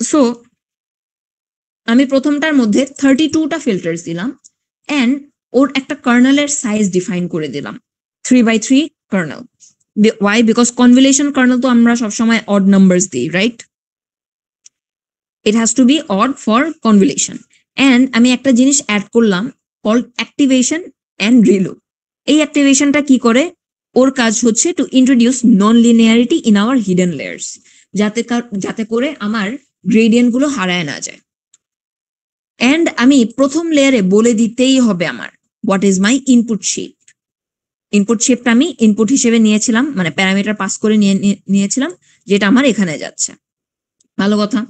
Speaker 1: সো আমি প্রথমটার মধ্যে 32টা ফিল্টার্স দিলাম, অ্যান্ড ওর একটা কার্নেলের সাইজ ডিফাইন করে দিলাম 3x3 kernel. Why? Because convolution kernel তো আমরা সবসময় অড নাম্বারস দিই, right? It has to be odd for convolution. And আমি একটা জিনিস অ্যাড করলাম কল্ড অ্যাক্টিভেশন অ্যান্ড রিলোড। এই অ্যাক্টিভেশনটা কি করে? ওর কাজ হচ্ছে to introduce non linearity in our hidden layers, যাতে করে আমার গ্রেডিয়েন্ট গুলো হারায় না যায়। অ্যান্ড আমি প্রথম লেয়ারে বলে দিতেই হবে আমার what is my input shape. Input শেপটা আমি ইনপুট হিসেবে নিয়েছিলাম, মানে প্যারামিটার পাস করে নিয়েছিলাম, যেটা আমার এখানে যাচ্ছে। ভালো কথা।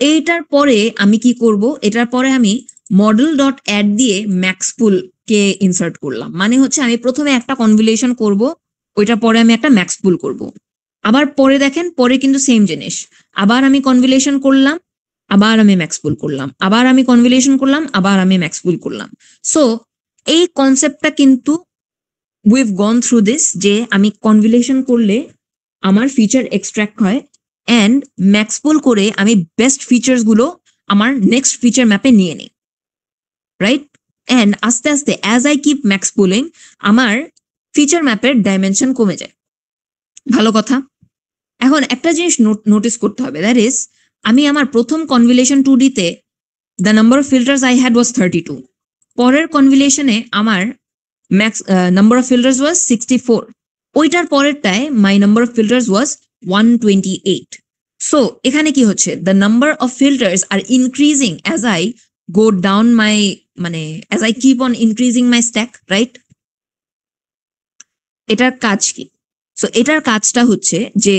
Speaker 1: এইটার পরে আমি কি করব? এটার পরে আমি মডেল ডট অ্যাড দিয়ে ম্যাক্সপুল কে ইনসার্ট করলাম। মানে হচ্ছে আমি প্রথমে একটা কনভলিউশন করব, ওইটার পরে আমি একটা ম্যাক্সপুল করব। আবার পরে দেখেন, পরে কিন্তু সেম জিনিস, আবার আমি কনভলিউশন করলাম, আবার আমি ম্যাক্সপুল করলাম, আবার আমি কনভলিউশন করলাম, আবার আমি ম্যাক্সপুল করলাম। সো এই কনসেপ্টটা কিন্তু উইভ গন থ্রু দিস, যে আমি কনভলিউশন করলে আমার ফিচার এক্সট্রাক্ট হয়, অ্যান্ড ম্যাক্সপুল করে আমি বেস্ট ফিচার্স গুলো আমার নেক্সট ফিচার ম্যাপে নিয়ে নিই, রাইট? অ্যান্ড আস্তে আস্তে অ্যাজ আই কিপ ম্যাক্সপুলিং আমার ফিচার ম্যাপের ডাইমেনশন কমে যায়। ভালো কথা। এখন একটা জিনিস নোটিস করতে হবে, দ্যাট ইজ আমি আমার প্রথম কনভলিউশন 2D তে the number of filters I had was 32, পরের কনভলিউশনে আমার max number of filters was 64, ওইটার পরেরটায় my number of filters was 128. So এখানে কি হচ্ছে? The number of filters are increasing as I go down my, মানে as I keep on increasing my stack, right? এটার কাজ কি? সো এটার কাজটা হচ্ছে যে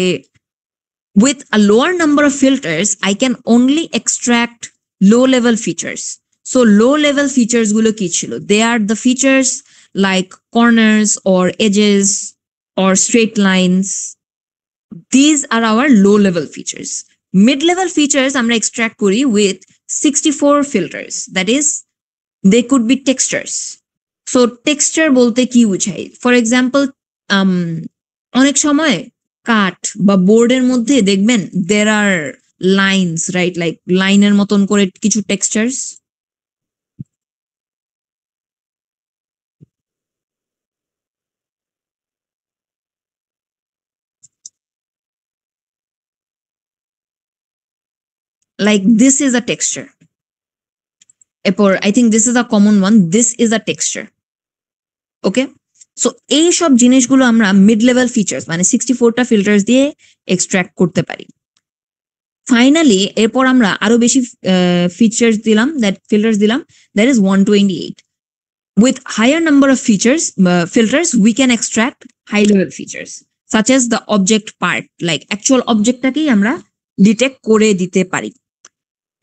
Speaker 1: with a lower number of filters, I can only extract low-level features. So low-level features gulo ki chilo? They are the features like corners or edges or straight lines. These are our low-level features. Mid-level features amra extract kori with 64 filters. That is, they could be textures. So texture বলতে কি বুঝাই? For example অনেক সময় কাঠ বা বোর্ডের মধ্যে দেখবেন দের আর লাইনস, রাইট? লাইক লাইনের মতন করে কিছু textures. Like this is a texture. এরপর I think this is a common one. This is a texture. Okay? So এই সব জিনিসগুলো আমরা মিড লেভেল ফিচার্স মানে 64টা ফিল্টার্স দিয়ে এক্সট্রাক্ট করতে পারি। ফাইনালি এরপর আমরা আরো বেশি ফিচার্স দিলাম, ফিল্টার্স দিলাম, that is 128. With higher number of filters, we can extract high level features such as the object part, like actual objectটাকেই আমরা ডিটেক্ট করে দিতে পারি।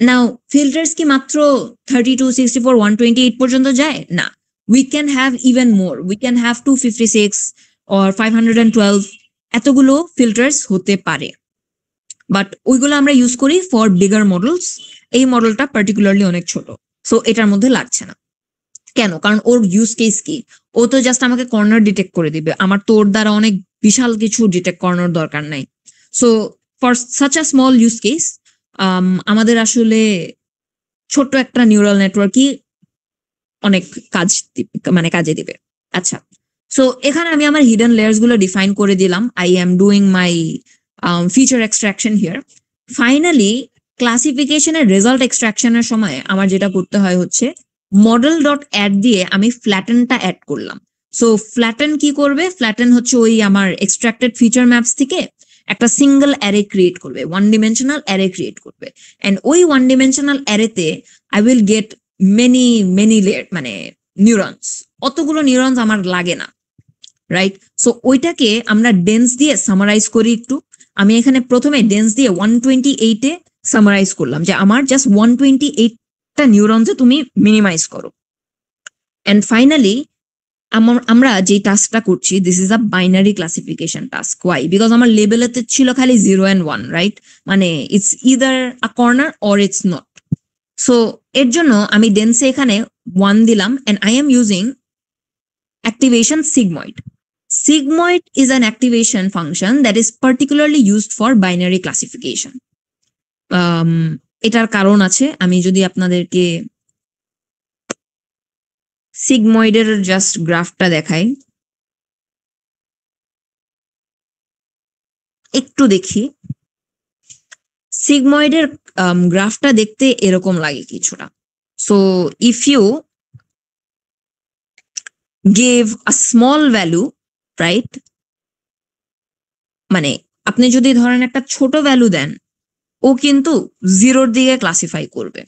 Speaker 1: Now filters কি মাত্র 32, 64, 128 পর্যন্ত যায়? না, we can have even more. We can have 256 or 512, এতগুলো ফিল্টার্স হতে পারে। বাট ওইগুলো আমরা ইউজ করি ফর বিগার মডেলস। এই মডেলটা পার্টিকুলারলি অনেক ছোট, সো এটার মধ্যে লাগছে না। কেন? কারণ ওর ইউজ কেস কি? ও তো জাস্ট আমাকে কর্নার ডিটেক্ট করে দিবে, আমার তো ওর দ্বারা অনেক বিশাল কিছু ডিটেক্ট করানোর দরকার নাই। So for such a small use case আমাদের আসলে ছোট্ট একটা নিউরাল নেটওয়ার্কই অনেক কাজে দিবে। আচ্ছা, সো এখানে আমি আমার হিডেন লেয়ার্স গুলো ডিফাইন করে দিলাম। I am doing my feature extraction here. Finally ক্লাসিফিকেশনের রেজাল্ট এক্সট্রাকশনের সময় আমার যেটা করতে হয় হচ্ছে মডেল ডট অ্যাড দিয়ে আমি ফ্ল্যাটেনটা অ্যাড করলাম। সো ফ্ল্যাটেন কি করবে? ফ্ল্যাটেন হচ্ছে ওই আমার এক্সট্রাক্টেড ফিচার ম্যাপস থেকে একটা সিঙ্গেল অ্যারে ক্রিয়েট করবে, ওয়ান ডিমেনশনাল অ্যারে ক্রিয়েট করবে। অ্যান্ড ওই ওয়ান ডিমেনশনাল অ্যারেতে I will get many layer মানে নিউরনস। অতগুলো নিউরনস আমার লাগে না, রাইট? সো ওইটাকে আমরা ডেন্স দিয়ে সামারাইজ করি একটু। আমি এখানে প্রথমে ডেন্স দিয়ে 128-এ সামারাইজ করলাম যে আমার জাস্ট 128টা নিউরনসে তুমি মিনিমাইজ করো। অ্যান্ড ফাইনালি আমরা যে টাস্কটা করছি, this is a binary classification task. Why? Because আমার লেবেলেতে ছিল খালি 0 and 1, রাইট? মানে it's either a corner or it's not. So এর জন্য আমি ডেন্সে এখানে 1 দিলাম and I am using activation sigmoid. Sigmoid is an activation function that is particularly used for binary classification. এটার কারণ আছে, আমি যদি আপনাদেরকে সিগময়েডের জাস্ট গ্রাফটা দেখাই, একটু দেখি। সিগময়েডের গ্রাফটা দেখতে এরকম লাগে কিছুটা। So if you give a small value, right? মানে আপনি যদি ধরেন একটা ছোট ভ্যালু দেন, ও কিন্তু 0-র দিকে ক্লাসিফাই করবে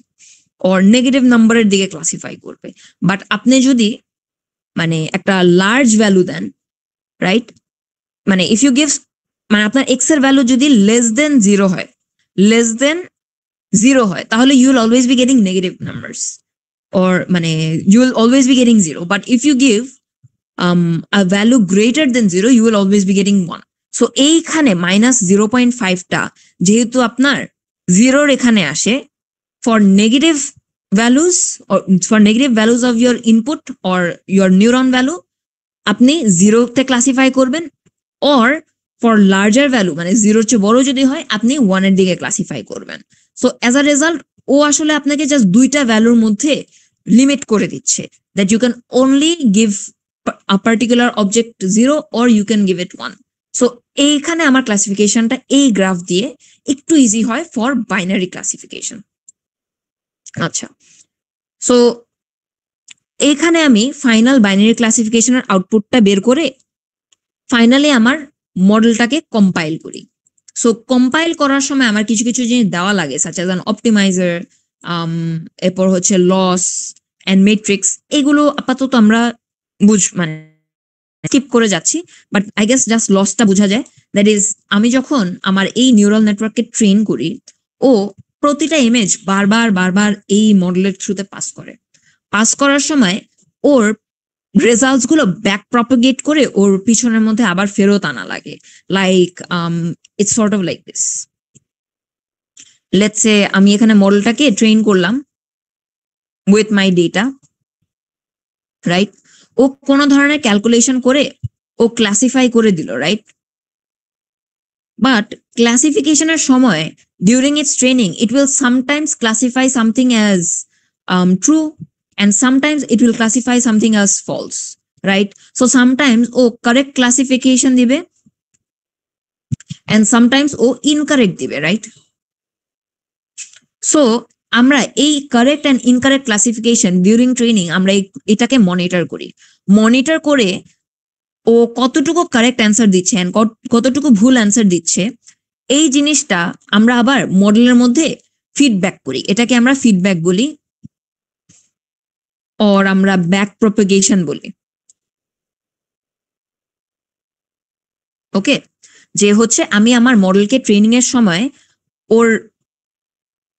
Speaker 1: or নেগেটিভ নাম্বারের দিকে ক্লাসিফাই করবে। বাট আপনি যদি মানে একটা লার্জ ভ্যালু দেন, রাইট? মানে ইফ ইউ গিভ মানে আপনার এক্স এর ভ্যালু যদি লেস দেন 0 হয়, তাহলে you will always be getting negative numbers. Or মানে you will always be getting 0. But if you give a value greater than 0, you will always be getting 1. So এইখানে -0.5টা যেহেতু আপনার 0-র এখানে আসে, for negative values of your input or your neuron value, আপনি 0-তে classify করবেন, or for larger value মানে 0-র চেয়ে বড় যদি হয়, আপনি 1-এর দিকে ক্লাসিফাই করবেন। So as a result, ও আসলে আপনাকে জাস্ট 2টা ভ্যালুর মধ্যে লিমিট করে দিচ্ছে, that you can only give a particular object 0 or you can give it 1. So এইখানে আমার ক্লাসিফিকেশনটা এই গ্রাফ দিয়ে একটু ইজি হয় ফর বাইনারি ক্লাসিফিকেশন। আচ্ছা, সো এইখানে আমি ফাইনাল বাইনারি ক্লাসিফিকেশনের আউটপুটটা বের করে ফাইনালি আমার মডেলটাকে কম্পাইল করি। সো কম্পাইল করার সময় আমার কিছু কিছু জিনিস দেওয়া লাগে, সাচ অ্যাজ অ্যান অপটিমাইজার, এরপর হচ্ছে লস এন্ড মেট্রিক্স। এগুলো আপাতত আমরা মানে স্কিপ করে যাচ্ছি, বাট আই গেস জাস্ট লসটা বোঝা যায়। দ্যাট ইজ, আমি যখন আমার এই নিউরাল নেটওয়ার্ককে ট্রেন করি, ও প্রতিটা ইমেজ বারবার এই মডেলের থ্রুতে পাস করার সময় ওর রেজাল্টস গুলো ব্যাক প্রপাগেট করে ওর পিছনের মধ্যে আবার ফেরত আনা লাগে। Like it's sort of like this. Let's say আমি এখানে মডেলটাকে ট্রেন করলাম উইথ মাই ডেটা, রাইট? ও কোনো ধরনের ক্যালকুলেশন করে ও ক্লাসিফাই করে দিল, রাইট? বাট ক্লাসিফিকেশনের সময় during its training it will sometimes classify something as true and sometimes it will classify something as false, right? So sometimes O correct classification দিবে and sometimes O incorrect দিবে, right? So আমরা এই correct and incorrect classification during training আমরা এটাকে monitor করি। Monitor করে ও কতটুকু correct answer দিচ্ছে এন্ড কতটুকু ভুল অ্যান্সার দিচ্ছে, এই জিনিসটা আমরা আবার মডেলের মধ্যে ফিডব্যাক করি। এটাকে আমরা ফিডব্যাক বলি, অর আমরা ব্যাক প্রপাগেশন বলি। ওকে, যে হচ্ছে আমি আমার মডেলকে ট্রেনিং এর সময় ওর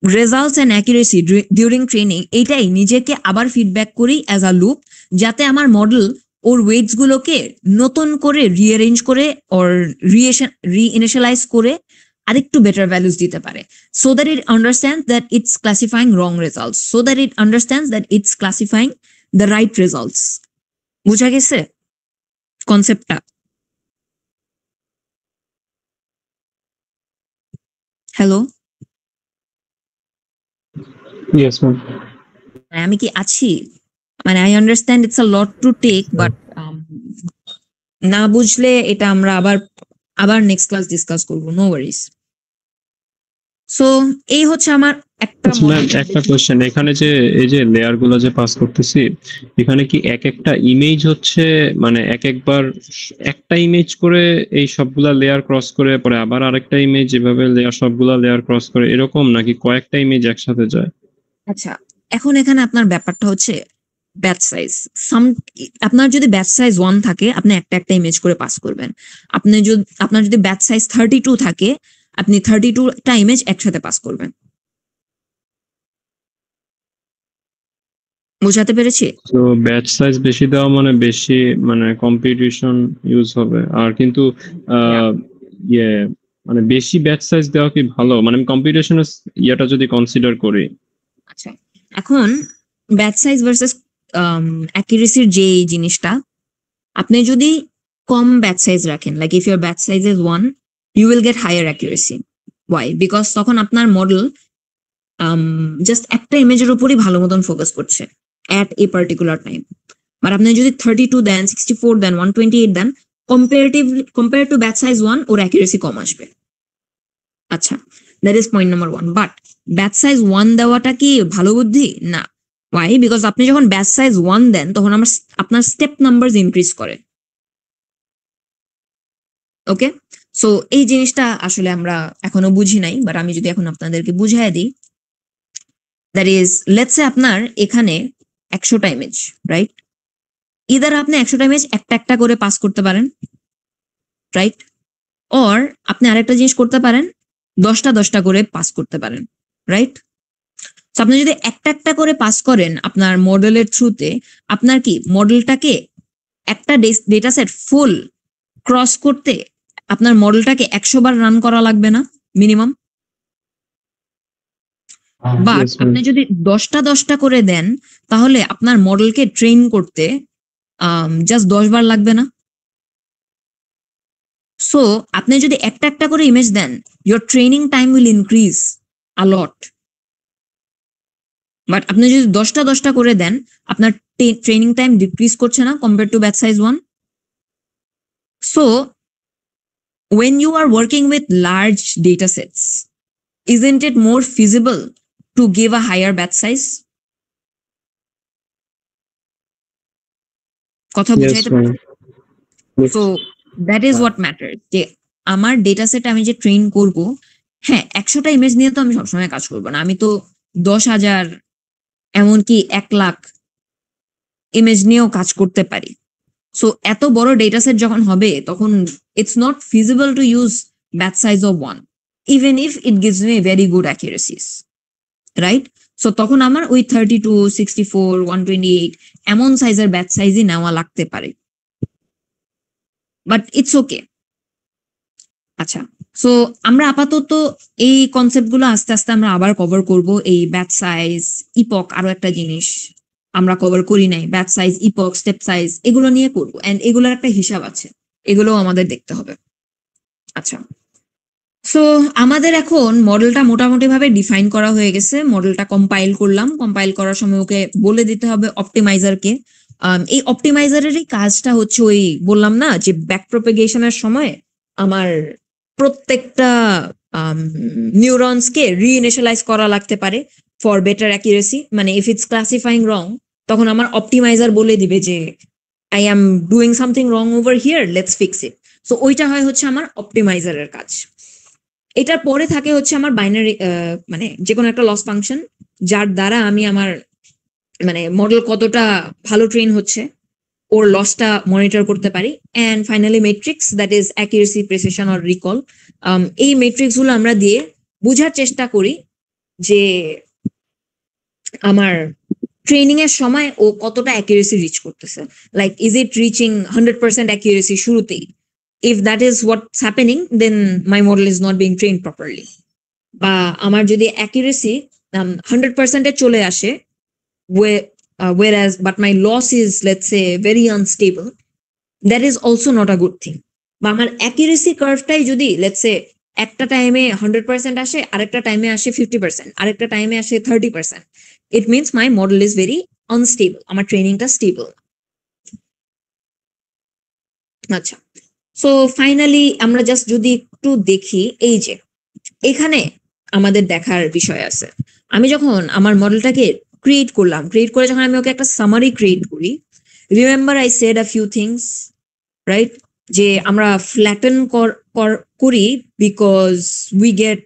Speaker 1: results and accuracy during training এইটাই নিজেকে আবার ফিডব্যাক করি অ্যাজ আ লুপ, যাতে আমার মডেল ওর ওয়েটস গুলোকে নতুন করে রিঅ্যারেঞ্জ করে ওর রিইনিশিয়ালাইজ করে আরেকটু বেটার ভ্যালুস দিতে পারে, so that it understands that it's classifying wrong results, so that it understands that it's classifying the right results. বুঝা গেছে কনসেপ্টটা? Hello,
Speaker 4: Yes, ma'am.
Speaker 1: আমি কি আছি? মানে I understand it's a lot to take, but না বুঝলে এটা আমরা আবার নেক্সট ক্লাস ডিসকাস করবো, নো ওয়ারিজ। সো এই হচ্ছে আমার একটা
Speaker 4: একটা কোশ্চেন, এখানে যে এই যে লেয়ার গুলো যে পাস করতেছি, এখানে কি এক একটা ইমেজ হচ্ছে মানে একবার একটা ইমেজ করে এই সবগুলা লেয়ার ক্রস করে পরে আবার আরেকটা ইমেজ, যেভাবে লেয়ার সবগুলা লেয়ার ক্রস করে এরকম, নাকি কয়েকটা ইমেজ একসাথে যায়?
Speaker 1: আচ্ছা, এখন এখানে আপনার ব্যাপারটা হচ্ছে ব্যাচ সাইজ। আপনার যদি ব্যাচ সাইজ 1 থাকে, আপনি একটা ইমেজ করে পাস করবেন। আপনার যদি ব্যাচ সাইজ 32 থাকে, আপনি 32টা ইমেজ একসাথে পাস করবেন। বুঝাতে পেরেছি?
Speaker 4: তো ব্যাচ সাইজ বেশি দেওয়া মানে বেশি মানে কম্পিটিশন ইউজ হবে, আর কিন্তু মানে বেশি ব্যাচ সাইজ দেওয়া কি ভালো? মানে আমি কম্পিটিশনের ইয়েটা যদি কনসিডার করি।
Speaker 1: আচ্ছা, এখন ব্যাচ সাইজ ভার্সেস অ্যাকুরেসির যে জিনিসটা, আপনি যদি কম ব্যাচ সাইজ রাখেন, like if your batch size is 1, you will get higher accuracy. Why? Because তখন আপনার মডেল জাস্ট একটা ইমেজের উপরই ভালো মতন ফোকাস করছে at a particular time. But আপনি যদি 32 দেন, 64 দেন, 128 দেন, compared to batch size 1 or accuracy কম আসবে। আচ্ছা, that is point number 1. But batch size 1 দেওয়াটা কি ভালো বুদ্ধি? না। Why? Because আপনি যখন batch size 1 দেন, তখন আপনার স্টেপ নাম্বারস ইনক্রিজ করে। ওকে, সো এই জিনিসটা আসলে আমরা এখনো বুঝি নাই, বাট আমি যদি এখন আপনাদেরকে বুঝাই দিই, দ্যাট ইজ লেটস সে আপনার এখানে 100টা ইমেজ, রাইট? ইদার আপনি 100টা ইমেজ একটা করে পাস করতে পারেন, রাইট? অর আপনি আরেকটা জিনিস করতে পারেন, 10টা করে পাস করতে পারেন, রাইট? সো আপনি যদি একটা করে পাস করেন আপনার মডেলের থ্রুতে, আপনার কি মডেলটাকে একটা ডেটা সেট ফুল ক্রস করতে আপনার মডেলটাকে 100 বার রান করা লাগবে না মিনিমাম। বাট আপনি যদি 10টা করে দেন, তাহলে আপনার মডেলকে ট্রেন করতে জাস্ট 10 বার লাগবে না। সো আপনি যদি একটা করে ইমেজ দেন, your training time will increase a lot. বাট আপনি যদি 10টা করে দেন, আপনার ট্রেনিং টাইম ডিক্রিজ করছে না compare two batch size 1। So when you are working with large data sets, isn't it more feasible to give a higher batch size? কথা বুঝাইতে পারি? So that is what matters, যে আমার data set আমি যে train করব, হ্যাঁ 100টা image নিয়ে তো আমি সবসময় কাজ করবো না, আমি তো 10,000 এমনকি 1 লাখ ইমেজ নিয়েও কাজ করতে পারি। সো এত বড় ডেটা সেট যখন হবে, তখন it's not feasible to use batch size of 1, even if it gives me very good accuracies, right? So তখন আমার ওই 32, 64, 128 এমন সাইজের ব্যাচ সাইজই নেওয়া লাগতে পারে, বাট ইটস ওকে। আচ্ছা, সো আমরা আপাতত এই কনসেপ্ট গুলো আস্তে আস্তে আমরা আবার কভার করব, এই ব্যাচ সাইজ, ইপক, আরো একটা জিনিস আমরা কভার করি নাই, ব্যাচ সাইজ, ইপক, স্টেপ সাইজ, এগুলো নিয়ে করবো, এন্ড এগুলোর একটা হিসাব আছে, এগুলোও আমাদের দেখতে হবে। আচ্ছা, সো আমাদের এখন মডেলটা মোটামুটি ভাবে ডিফাইন করা হয়ে গেছে। মডেলটা কম্পাইল করলাম, কম্পাইল করার সময় ওকে বলে দিতে হবে অপটিমাইজারকে। এই অপটিমাইজারেরই কাজটা হচ্ছে ওই বললাম না যে ব্যাক প্রপেগেশনের সময় আমার প্রত্যেকটা নিউরনসকে রিইনিশিয়ালাইজ করা লাগতে পারে ফর বেটার অ্যাকিউরেসি। মানে ইফ ইটস ক্লাসিফাইং রং, তখন আমার অপটিমাইজার বলে দিবে যে I am doing something wrong over here, let's fix it. So ওইটা হয় হচ্ছে আমার অপটিমাইজারের কাজ। এটার পরে থাকে হচ্ছে আমার বাইনারি, মানে যে কোনো একটা লস ফাংশন, যার দ্বারা আমি আমার মানে মডেল কতটা ভালো ট্রেন হচ্ছে ওর লসটা মনিটর করতে পারি। And finally metrics, that is accuracy, precision or recall. এই মেট্রিক্স গুলো আমরা দিয়ে বোঝার চেষ্টা করি যে আমার ট্রেনিং এর সময় ও কতটা অ্যাকিউরেসি রিচ করতেছে। Like is it reaching 100% accuracy শুরুতেই? If that is what's happening, then my model is not being trained properly. বা আমার যদি অ্যাকিউরেসি 100% এ চলে আসে, whereas but my loss is, let's say, very unstable, that is also not a good thing. বা আমার accuracy কার্ভটাই যদি let's say একটা টাইমে 100% আসে, আরেকটা টাইমে আসে 50%, আরেকটা টাইমে আসে 30%, it means my model is very unstable, আমার ট্রেনিংটা স্টেবল। আচ্ছা, সো ফাইনালি আমরা জাস্ট যদি একটু দেখি, এই যে এখানে আমাদের দেখার বিষয় আছে। আমি যখন আমার মডেলটাকে ক্রিয়েট করলাম, ক্রিয়েট করে যখন আমি ওকে একটা সামারি ক্রিয়েট করি, remember I said a few things, right? যে আমরা ফ্ল্যাটেন করি বিকজ উই গেট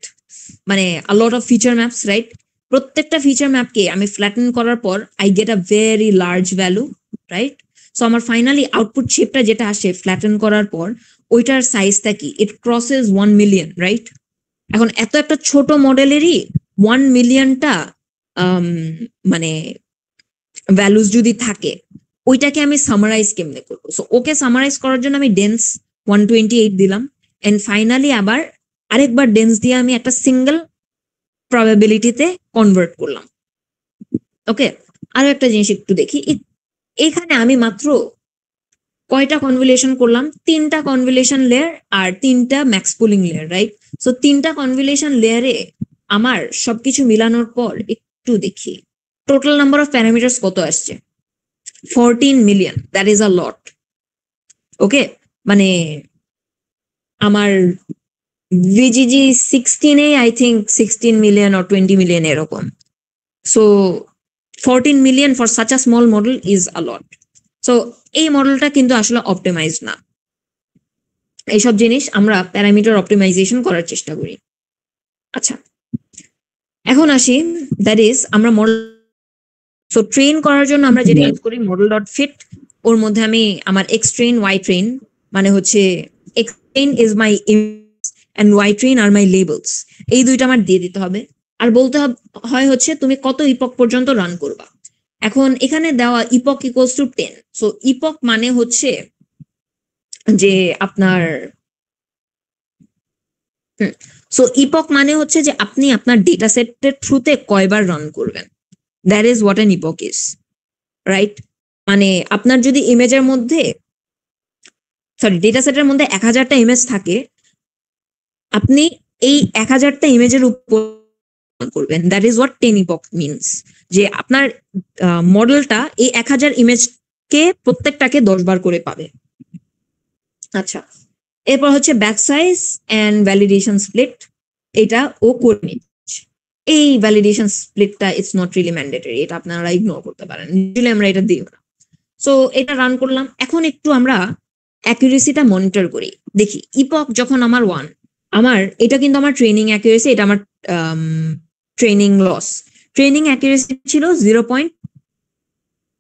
Speaker 1: মানে a lot of feature maps, right? প্রত্যেকটা ফিচার ম্যাপকে আমি ফ্ল্যাটেন করার পর I get a very large value, right? So আমার ফাইনালি আউটপুট শেপটা যেটা আসে ফ্ল্যাটেন করার পর, ওইটার সাইজটা কি? It crosses 1 million, right? এখন এত একটা ছোট মডেলেরই 1 মিলিয়নটা মানে ভ্যালুস যদি থাকে, ওইটাকে আমি সামারাইজ কেমনে করবো? সো ওকে সামারাইজ করার জন্য আমি ডেন্স 128 দিলাম, এন্ড ফাইনালি আবার আরেকবার ডেন্স দিয়ে আমি একটা সিঙ্গেল প্রবাবিলিটিতে কনভার্ট করলাম। ওকে, আরো একটা জিনিস একটু দেখি, এখানে আমি মাত্র কয়টা কনভলিউশন করলাম? 3টা কনভলিউশন লেয়ার আর 3টা max pooling layer, right? So 3টা কনভলিউশন লেয়ারে আমার সবকিছু মিলানোর পর একটু দেখি টোটাল নাম্বার অফ প্যারামিটার্স কত আসছে। 14 million, that is a lot. Okay, মানে আমার VGG 16 I think 16 million or 20 million এরকম। So 14 million for such a small model is a lot. So এই মডেলটা কিন্তু আসলে অপটিমাইজ না। এইসব জিনিস আমরা প্যারামিটার অপটিমাইজেশন করার চেষ্টা করি। আচ্ছা, এখন আসি, দ্যাট ইজ আমরা মডেল, সো ট্রেন করার জন্য আমরা যেটা ইউজ করি মডেল ডট ফিট। ওর মধ্যে আমি আমার এক্স ট্রেন, ওয়াই ট্রেন, মানে হচ্ছে X train is my image and Y train are my labels, এই দুইটা আমার দিয়ে দিতে হবে। আর বলতে হয় হচ্ছে তুমি কত ইপক পর্যন্ত রান করবা। এখন এখানে দেওয়া ইপক ইকুয়ালস টু 10। সো ইপক মানে হচ্ছে যে আপনার সো ইপক মানে হচ্ছে যে আপনি আপনার ডেটা সেটের থ্রুতে কয়বার রান করবেন, that is what an epoch is, right? মানে আপনার যদি ইমেজের মধ্যে ডেটা সেটের মধ্যে 1000টা ইমেজ থাকে, আপনি এই 1000টা ইমেজের উপর করবেন, দ্যাট ইজ হোয়াট 10 ইপক মিনস। যে আপনার মডেলটা এই 1000 ইমেজকে প্রত্যেকটাকে 10 বার করে পাবে। আচ্ছা, এরপর হচ্ছে batch size and validation split, এটা ও করে নিচ্ছে। এই ভ্যালিডেশন স্প্লিটটা ইটস নট রিয়েলি ম্যান্ডেটরি, এটা আপনারা ইগনোর করতে পারেন, ইউজুয়ালি আমরা এটা দিই না। সো এটা রান করলাম। এখন একটু আমরা অ্যাকুরেসিটা মনিটর করি, দেখি ইপক যখন আমার 1, আমার এটা কিন্তু আমার ট্রেনিং অ্যাকুরেসি, এটা আমার ট্রেনিং লস। ট্রেনিং অ্যাকুরেসি ছিল 0.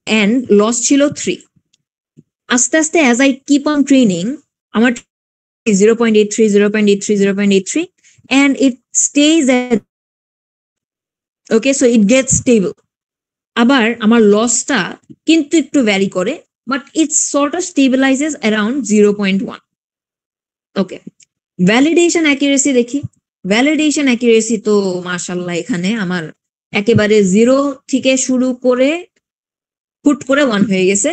Speaker 1: এন্ড লস ছিল 3। আস্তে আস্তে as I keep on training, আমার 0.83, 0.83, 0.83, and it stays at, okay, so it gets stable. আবার আমার লসটা কিন্তু একটু ভ্যারি করে, but it sort of stabilizes around 0.1. Okay, validation accuracy দেখি। ভ্যালিডেশন অ্যাকুরেসি তো মাশাআল্লাহ এখানে আমার একেবারে 0 থেকে শুরু করে হুট করে 1 হয়ে গেছে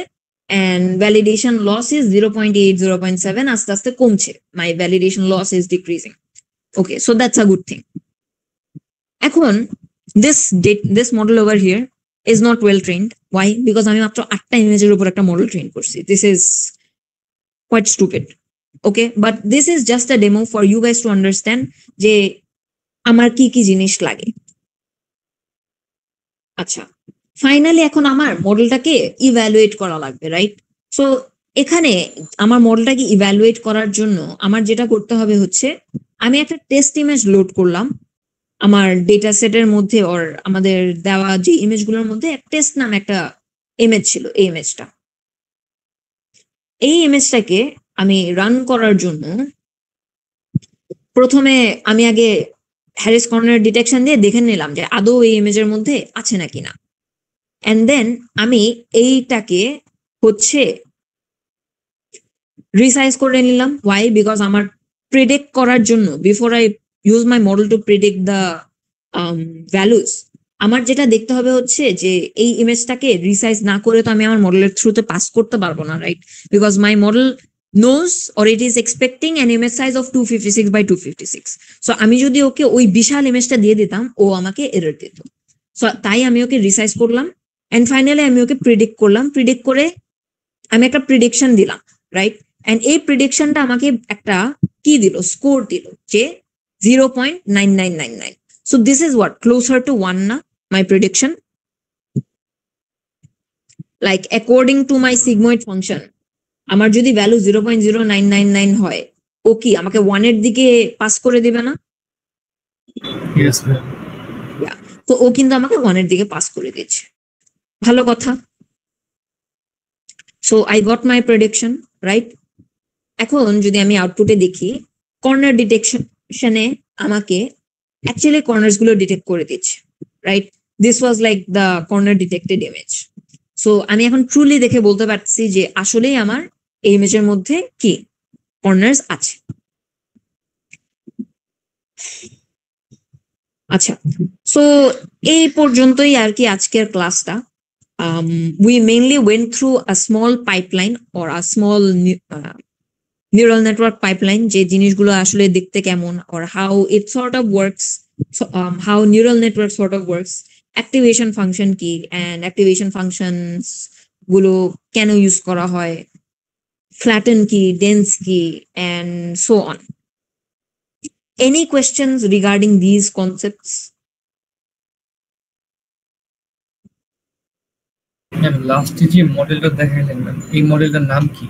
Speaker 1: and validation loss is 0.8 0.7 আস্তে আস্তে কমছে, my validation loss is decreasing. Okay, so that's a good thing. এখন this model over here is not well trained. Why? Because আমি মাত্র 8টা ইমেজের উপর একটা মডেল ট্রেন করছি. This is quite stupid. Okay, but this is just a demo for you guys to understand যে আমার কি কি জিনিস লাগে. আচ্ছা, ফাইনালি এখন আমার মডেলটাকে ইভ্যালুয়েট করা লাগবে, রাইট? সো এখানে আমার মডেলটাকে ইভ্যালুয়েট করার জন্য আমার যেটা করতে হবে হচ্ছে আমি একটা টেস্ট ইমেজ লোড করলাম আমার ডেটা সেটের মধ্যে, ওর আমাদের দেওয়া যে ইমেজগুলোর মধ্যে টেস্ট নামে একটা ইমেজ ছিল। এই ইমেজটাকে আমি রান করার জন্য প্রথমে আমি আগে হ্যারিস কর্নার ডিটেকশন দিয়ে দেখে নিলাম যে আদৌ এই ইমেজের মধ্যে আছে নাকি না, এন্ড দেন আমি এইটাকে হচ্ছে রিসাইজ করে নিলাম। ওয়াই? বিকজ আমার প্রেডিক্ট করার জন্য, before I use my model to predict the values, আমার যেটা দেখতে হবে হচ্ছে যে এই ইমেজটাকে রিসাইজ না করে তো আমি আমার মডেলের থ্রুতে পাস করতে পারবো না, right? Because my model knows or it is expecting an image size of 256 by 256. So আমি যদি ওকে ওই বিশাল ইমেজটা দিয়ে দিতাম, ও আমাকে এরর দিত। সো তাই আমি ওকে রিসাইজ করলাম এন্ড ফাইনালি আমি ওকে প্রেডিক্ট করলাম। প্রেডিক্ট করে আমি একটা প্রেডিকশন দিলাম, রাইট? এন্ড এই প্রেডিকশনটা আমাকে একটা কি দিল? স্কোর দিল যে 0.9999. So this is what closer to 1 না মাই prediction, like according to my sigmoid function আমার যদি ভ্যালু 0.0999 হয়, ও কি আমাকে 1 এর দিকে পাস করে দিবে না?
Speaker 6: Yes, ma'am.
Speaker 1: তো ও কিন্তু আমাকে 1 এর দিকে পাস করে দিচ্ছে। ভালো কথা। So I got my prediction, right? এখন যদি আমি আউটপুটে দেখি, কর্নার ডিটেকশনে আমাকে অ্যাকচুয়ালি কর্নার্স গুলো ডিটেক্ট করে দিচ্ছে, right? This was like the corner detected image. So আমি এখন ট্রুলি দেখে বলতে পারছি যে আসলেই আমার এই ইমেজের মধ্যে কি কর্নার্স আছে। আচ্ছা, সো এই পর্যন্তই আর কি আজকের ক্লাসটা। We mainly went through a small pipeline or a small neural network pipeline, যে জিনিসগুলো আসলে দেখতে কেমন, or how it sort of works, how neural network sort of works, activation function কি, অ্যান্ড অ্যাক্টিভেশন ফাংশনস গুলো কেন ইউজ করা হয়, flatten key, dense key, and so on. Any questions regarding these concepts?
Speaker 6: Ma'am লাস্টে যে মডেলটা দেখাইলেন ma'am, এই মডেলটার নাম কি?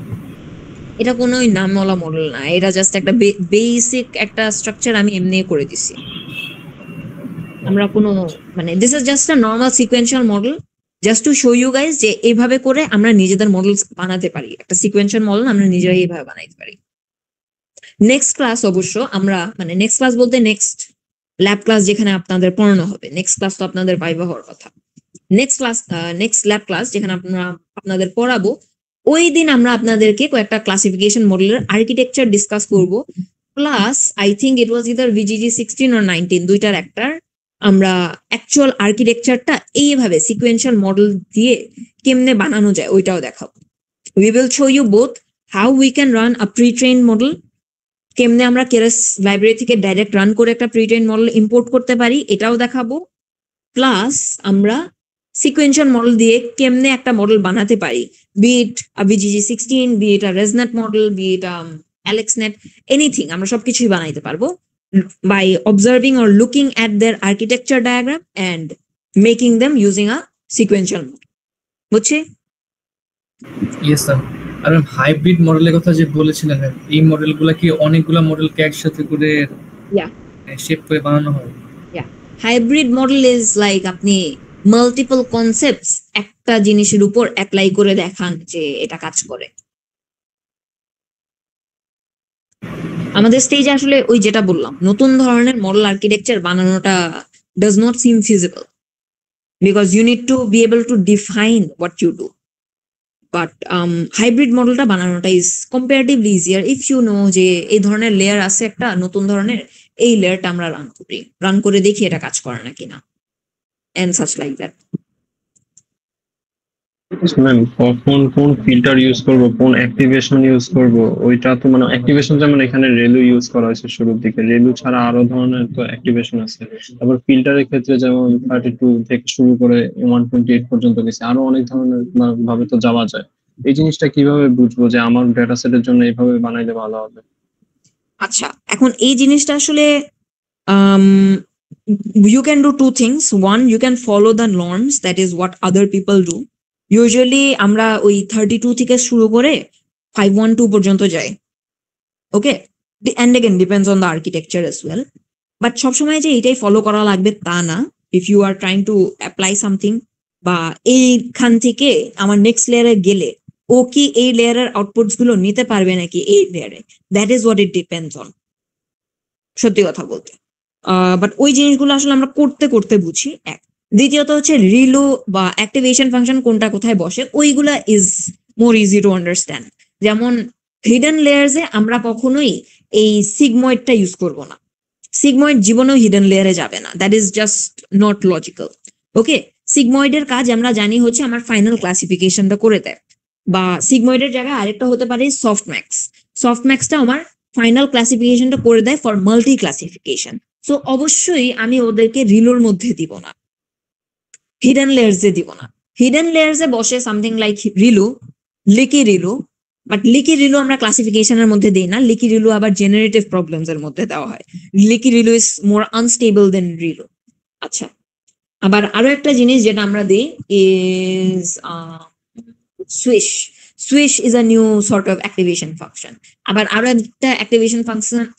Speaker 1: এটা কোনো নামওয়ালা মডেল না, এটা জাস্ট একটা বেসিক একটা স্ট্রাকচার আমি এমনি করে দিছি। আমরা কোনো মানে this is just a normal sequential model, just to show you guys যে এইভাবে করে আমরা নিজেদের মডেল বানাতে পারি। একটা সিকোয়েন্সিয়াল মডেল আমরা নিজেরাই এইভাবে বানাইতে পারি। নেক্সট ক্লাস অবশ্য আমরা মানে নেক্সট ক্লাস বলতে নেক্সট ল্যাব ক্লাস যেখানে আপনাদের পড়ানো হবে, নেক্সট ক্লাস তো আপনাদের ভাইভা হওয়ার কথা। Next class, next lab class যেখানে আপনাদের পড়াবো, ওই দিন আমরা আপনাদেরকে কয়েকটা ক্লাসিফিকেশন মডেলের আর্কিটেকচার ডিসকাস করব। Plus I think it was either VGG 16 or 19, দুইটার একটার আমরা অ্যাকচুয়াল আর্কিটেকচারটা এইভাবে সিকোয়েন্সিয়াল মডেল দিয়ে কেমনে বানানো যায় ওইটাও দেখাবো। We will show you both how we can run a pre train model, কেমনে আমরা কেরাস লাইব্রেরি থেকে ডাইরেক্ট রান করে একটা প্রি ট্রেইন মডেল ইম্পোর্ট করতে পারি, এটাও দেখাবো। প্লাস আমরা সিকোয়েন্সিয়াল মডেল দিয়ে কেমনে একটা মডেল বানাতে পারি, বি ইট আ ভিজিজি 16, বি ইট আ রেজনেট মডেল, বি ইট অ্যালেক্সনেট, এনিথিং আমরা সবকিছুই বানাইতে পারবো by observing or looking at their architecture diagram and making them using a sequential model. বুঝছি?
Speaker 6: Yes sir. আর হাইব্রিড মডেলের কথা যে বলেছিলেন, এই মডেলগুলো কি অনেকগুলো মডেলকে একসাথে করে শেপ করে বানানো হয়?
Speaker 1: হাইব্রিড মডেল ইজ লাইক আপনি মাল্টিপল কনসেপ্টস একটা জিনিসের উপর অ্যাপ্লাই করে দেখান যে এটা কাজ করে। আমাদের স্টেজে আসলে ওই যেটা বললাম, নতুন ধরনের মডেল আর্কিটেকচার বানানোটা does not seem feasible because you need to be able to define what you do. But hybrid মডেলটা বানানোটা is comparatively easier if you know যে এই ধরনের লেয়ার আছে একটা নতুন ধরনের, এই লেয়ারটা আমরা রান করে দেখি এটা কাজ করে না কিনা, and such like that.
Speaker 4: Ma'am কখন কোন ফিল্টার ইউজ করব, কোন অ্যাক্টিভেশন ইউজ করব, ওইটা তো মানে অ্যাক্টিভেশন যেমন এখানে রেলু ইউজ করা হয়েছে শুরুর দিকে, রেলু ছাড়া আরো ধরনের তো অ্যাক্টিভেশন আছে। তারপর ফিল্টারের ক্ষেত্রে যেমন 32 থেকে শুরু করে 128 পর্যন্ত গেছে, আরো অনেক ধরনের ভাবে তো যাওয়া যায়। এই জিনিসটা কিভাবে বুঝবো যে আমার ডেটা সেটের জন্য এইভাবে বানাইলে ভালো হবে?
Speaker 1: আচ্ছা, এখন এই জিনিসটা আসলে you can do two things. One, you can follow the norms, that is what other people do. Usually আমরা ওই 32 থেকে শুরু করে 512 পর্যন্ত যাই। Okay, and again depends on the architecture as well. বাট সবসময় যে এটাই ফলো করা লাগবে তা না। If you are trying to apply something, বা এইখান থেকে আমার নেক্সট লেয়ারে গেলে ও কি এই লেয়ারের আউটপুটস গুলো নিতে পারবে নাকি এই লেয়ারে, that is what it depends on, সত্যি কথা বলতে। বাট ওই জিনিসগুলো আসলে আমরা করতে করতে বুঝি। এক, দ্বিতীয়ত হচ্ছে রিলো বা অ্যাক্টিভেশন ফাংশন কোনটা কোথায় বসে, ওইগুলা is more easy to understand. যেমন হিডেন লেয়ার্সে আমরা কখনোই এই সিগময়েডটা ইউজ করব না। সিগময়েড জীবনেও হিডেন লেয়ারে যাবে না, that is just not logical. Okay, সিগময়েডের কাজ আমরা জানি হচ্ছে আমার ফাইনাল ক্লাসিফিকেশনটা করে দেয়, বা সিগময়েডের জায়গায় আরেকটা হতে পারে সফটম্যাক্স। সফটম্যাক্সটা আমার ফাইনাল ক্লাসিফিকেশনটা করে দেয় ফর মাল্টি ক্লাসিফিকেশন। সো অবশ্যই আমি ওদেরকে রিলোর মধ্যে দিব না, হিডেন লেয়ার্সে দিব না। হিডেন লেয়ার্সে বসে something like ReLU, leaky ReLU, but leaky ReLU আমরা ক্লাসিফিকেশনের মধ্যে দিই না। লিকি রিলো আবার জেনারেটিভ প্রবলেমস এর মধ্যে দেওয়া হয়। Leaky ReLU is more unstable than ReLU. আচ্ছা, আবার আরো একটা জিনিস যেটা আমরা দিই is swish. Swish is a new sort of activation function. আবার আরো একটা অ্যাক্টিভেশন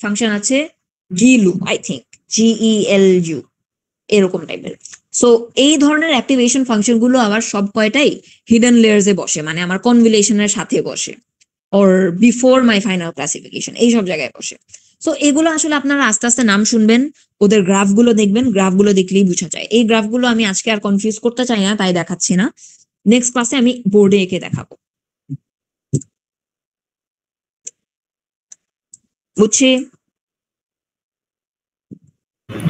Speaker 1: ফাংশন আছে গিলু, আই থিঙ্ক GELU, এরকম টাইপের। সো এই ধরনের অ্যাক্টিভেশন ফাংশন গুলো আবার সব কয়টাই হিডেন লেয়ার্সে বসে, মানে আমার কনভলিউশনের সাথে বসে, or before my final classification, এইসব জায়গায় বসে। সো এগুলো আসলে আপনারা আস্তে আস্তে নাম শুনবেন, ওদের গ্রাফগুলো দেখবেন, গ্রাফগুলো দেখলেই বোঝা যায়। এই গ্রাফগুলো আমি আজকে আর কনফিউজ করতে চাই না, তাই দেখাচ্ছি না। নেক্সট ক্লাসে আমি বোর্ডে এঁকে দেখাবো। বুঝছি?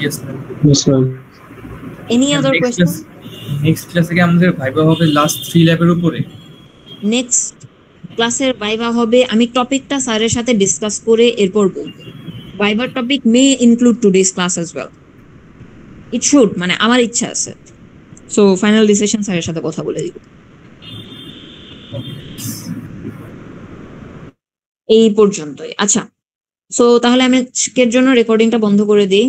Speaker 6: Yes ma'am.
Speaker 4: Yes, ma'am.
Speaker 1: Any other question?
Speaker 6: Next ক্লাসে কি আমাদের ভাইবা হবে লাস্ট 3 ল্যাবের উপরে?
Speaker 1: নেক্সট ক্লাসের ভাইভা হবে, আমি টপিকটা স্যারের সাথে ডিসকাস করে এরপর বলবো। ভাইভার topic may include today's class as well. It should, মানে আমার ইচ্ছা আছে। সো ফাইনাল ডিসিশন স্যারের সাথে কথা বলে দিব। এই পর্যন্তই। আচ্ছা, সো তাহলে আমি আজকের জন্য রেকর্ডিংটা বন্ধ করে দিই।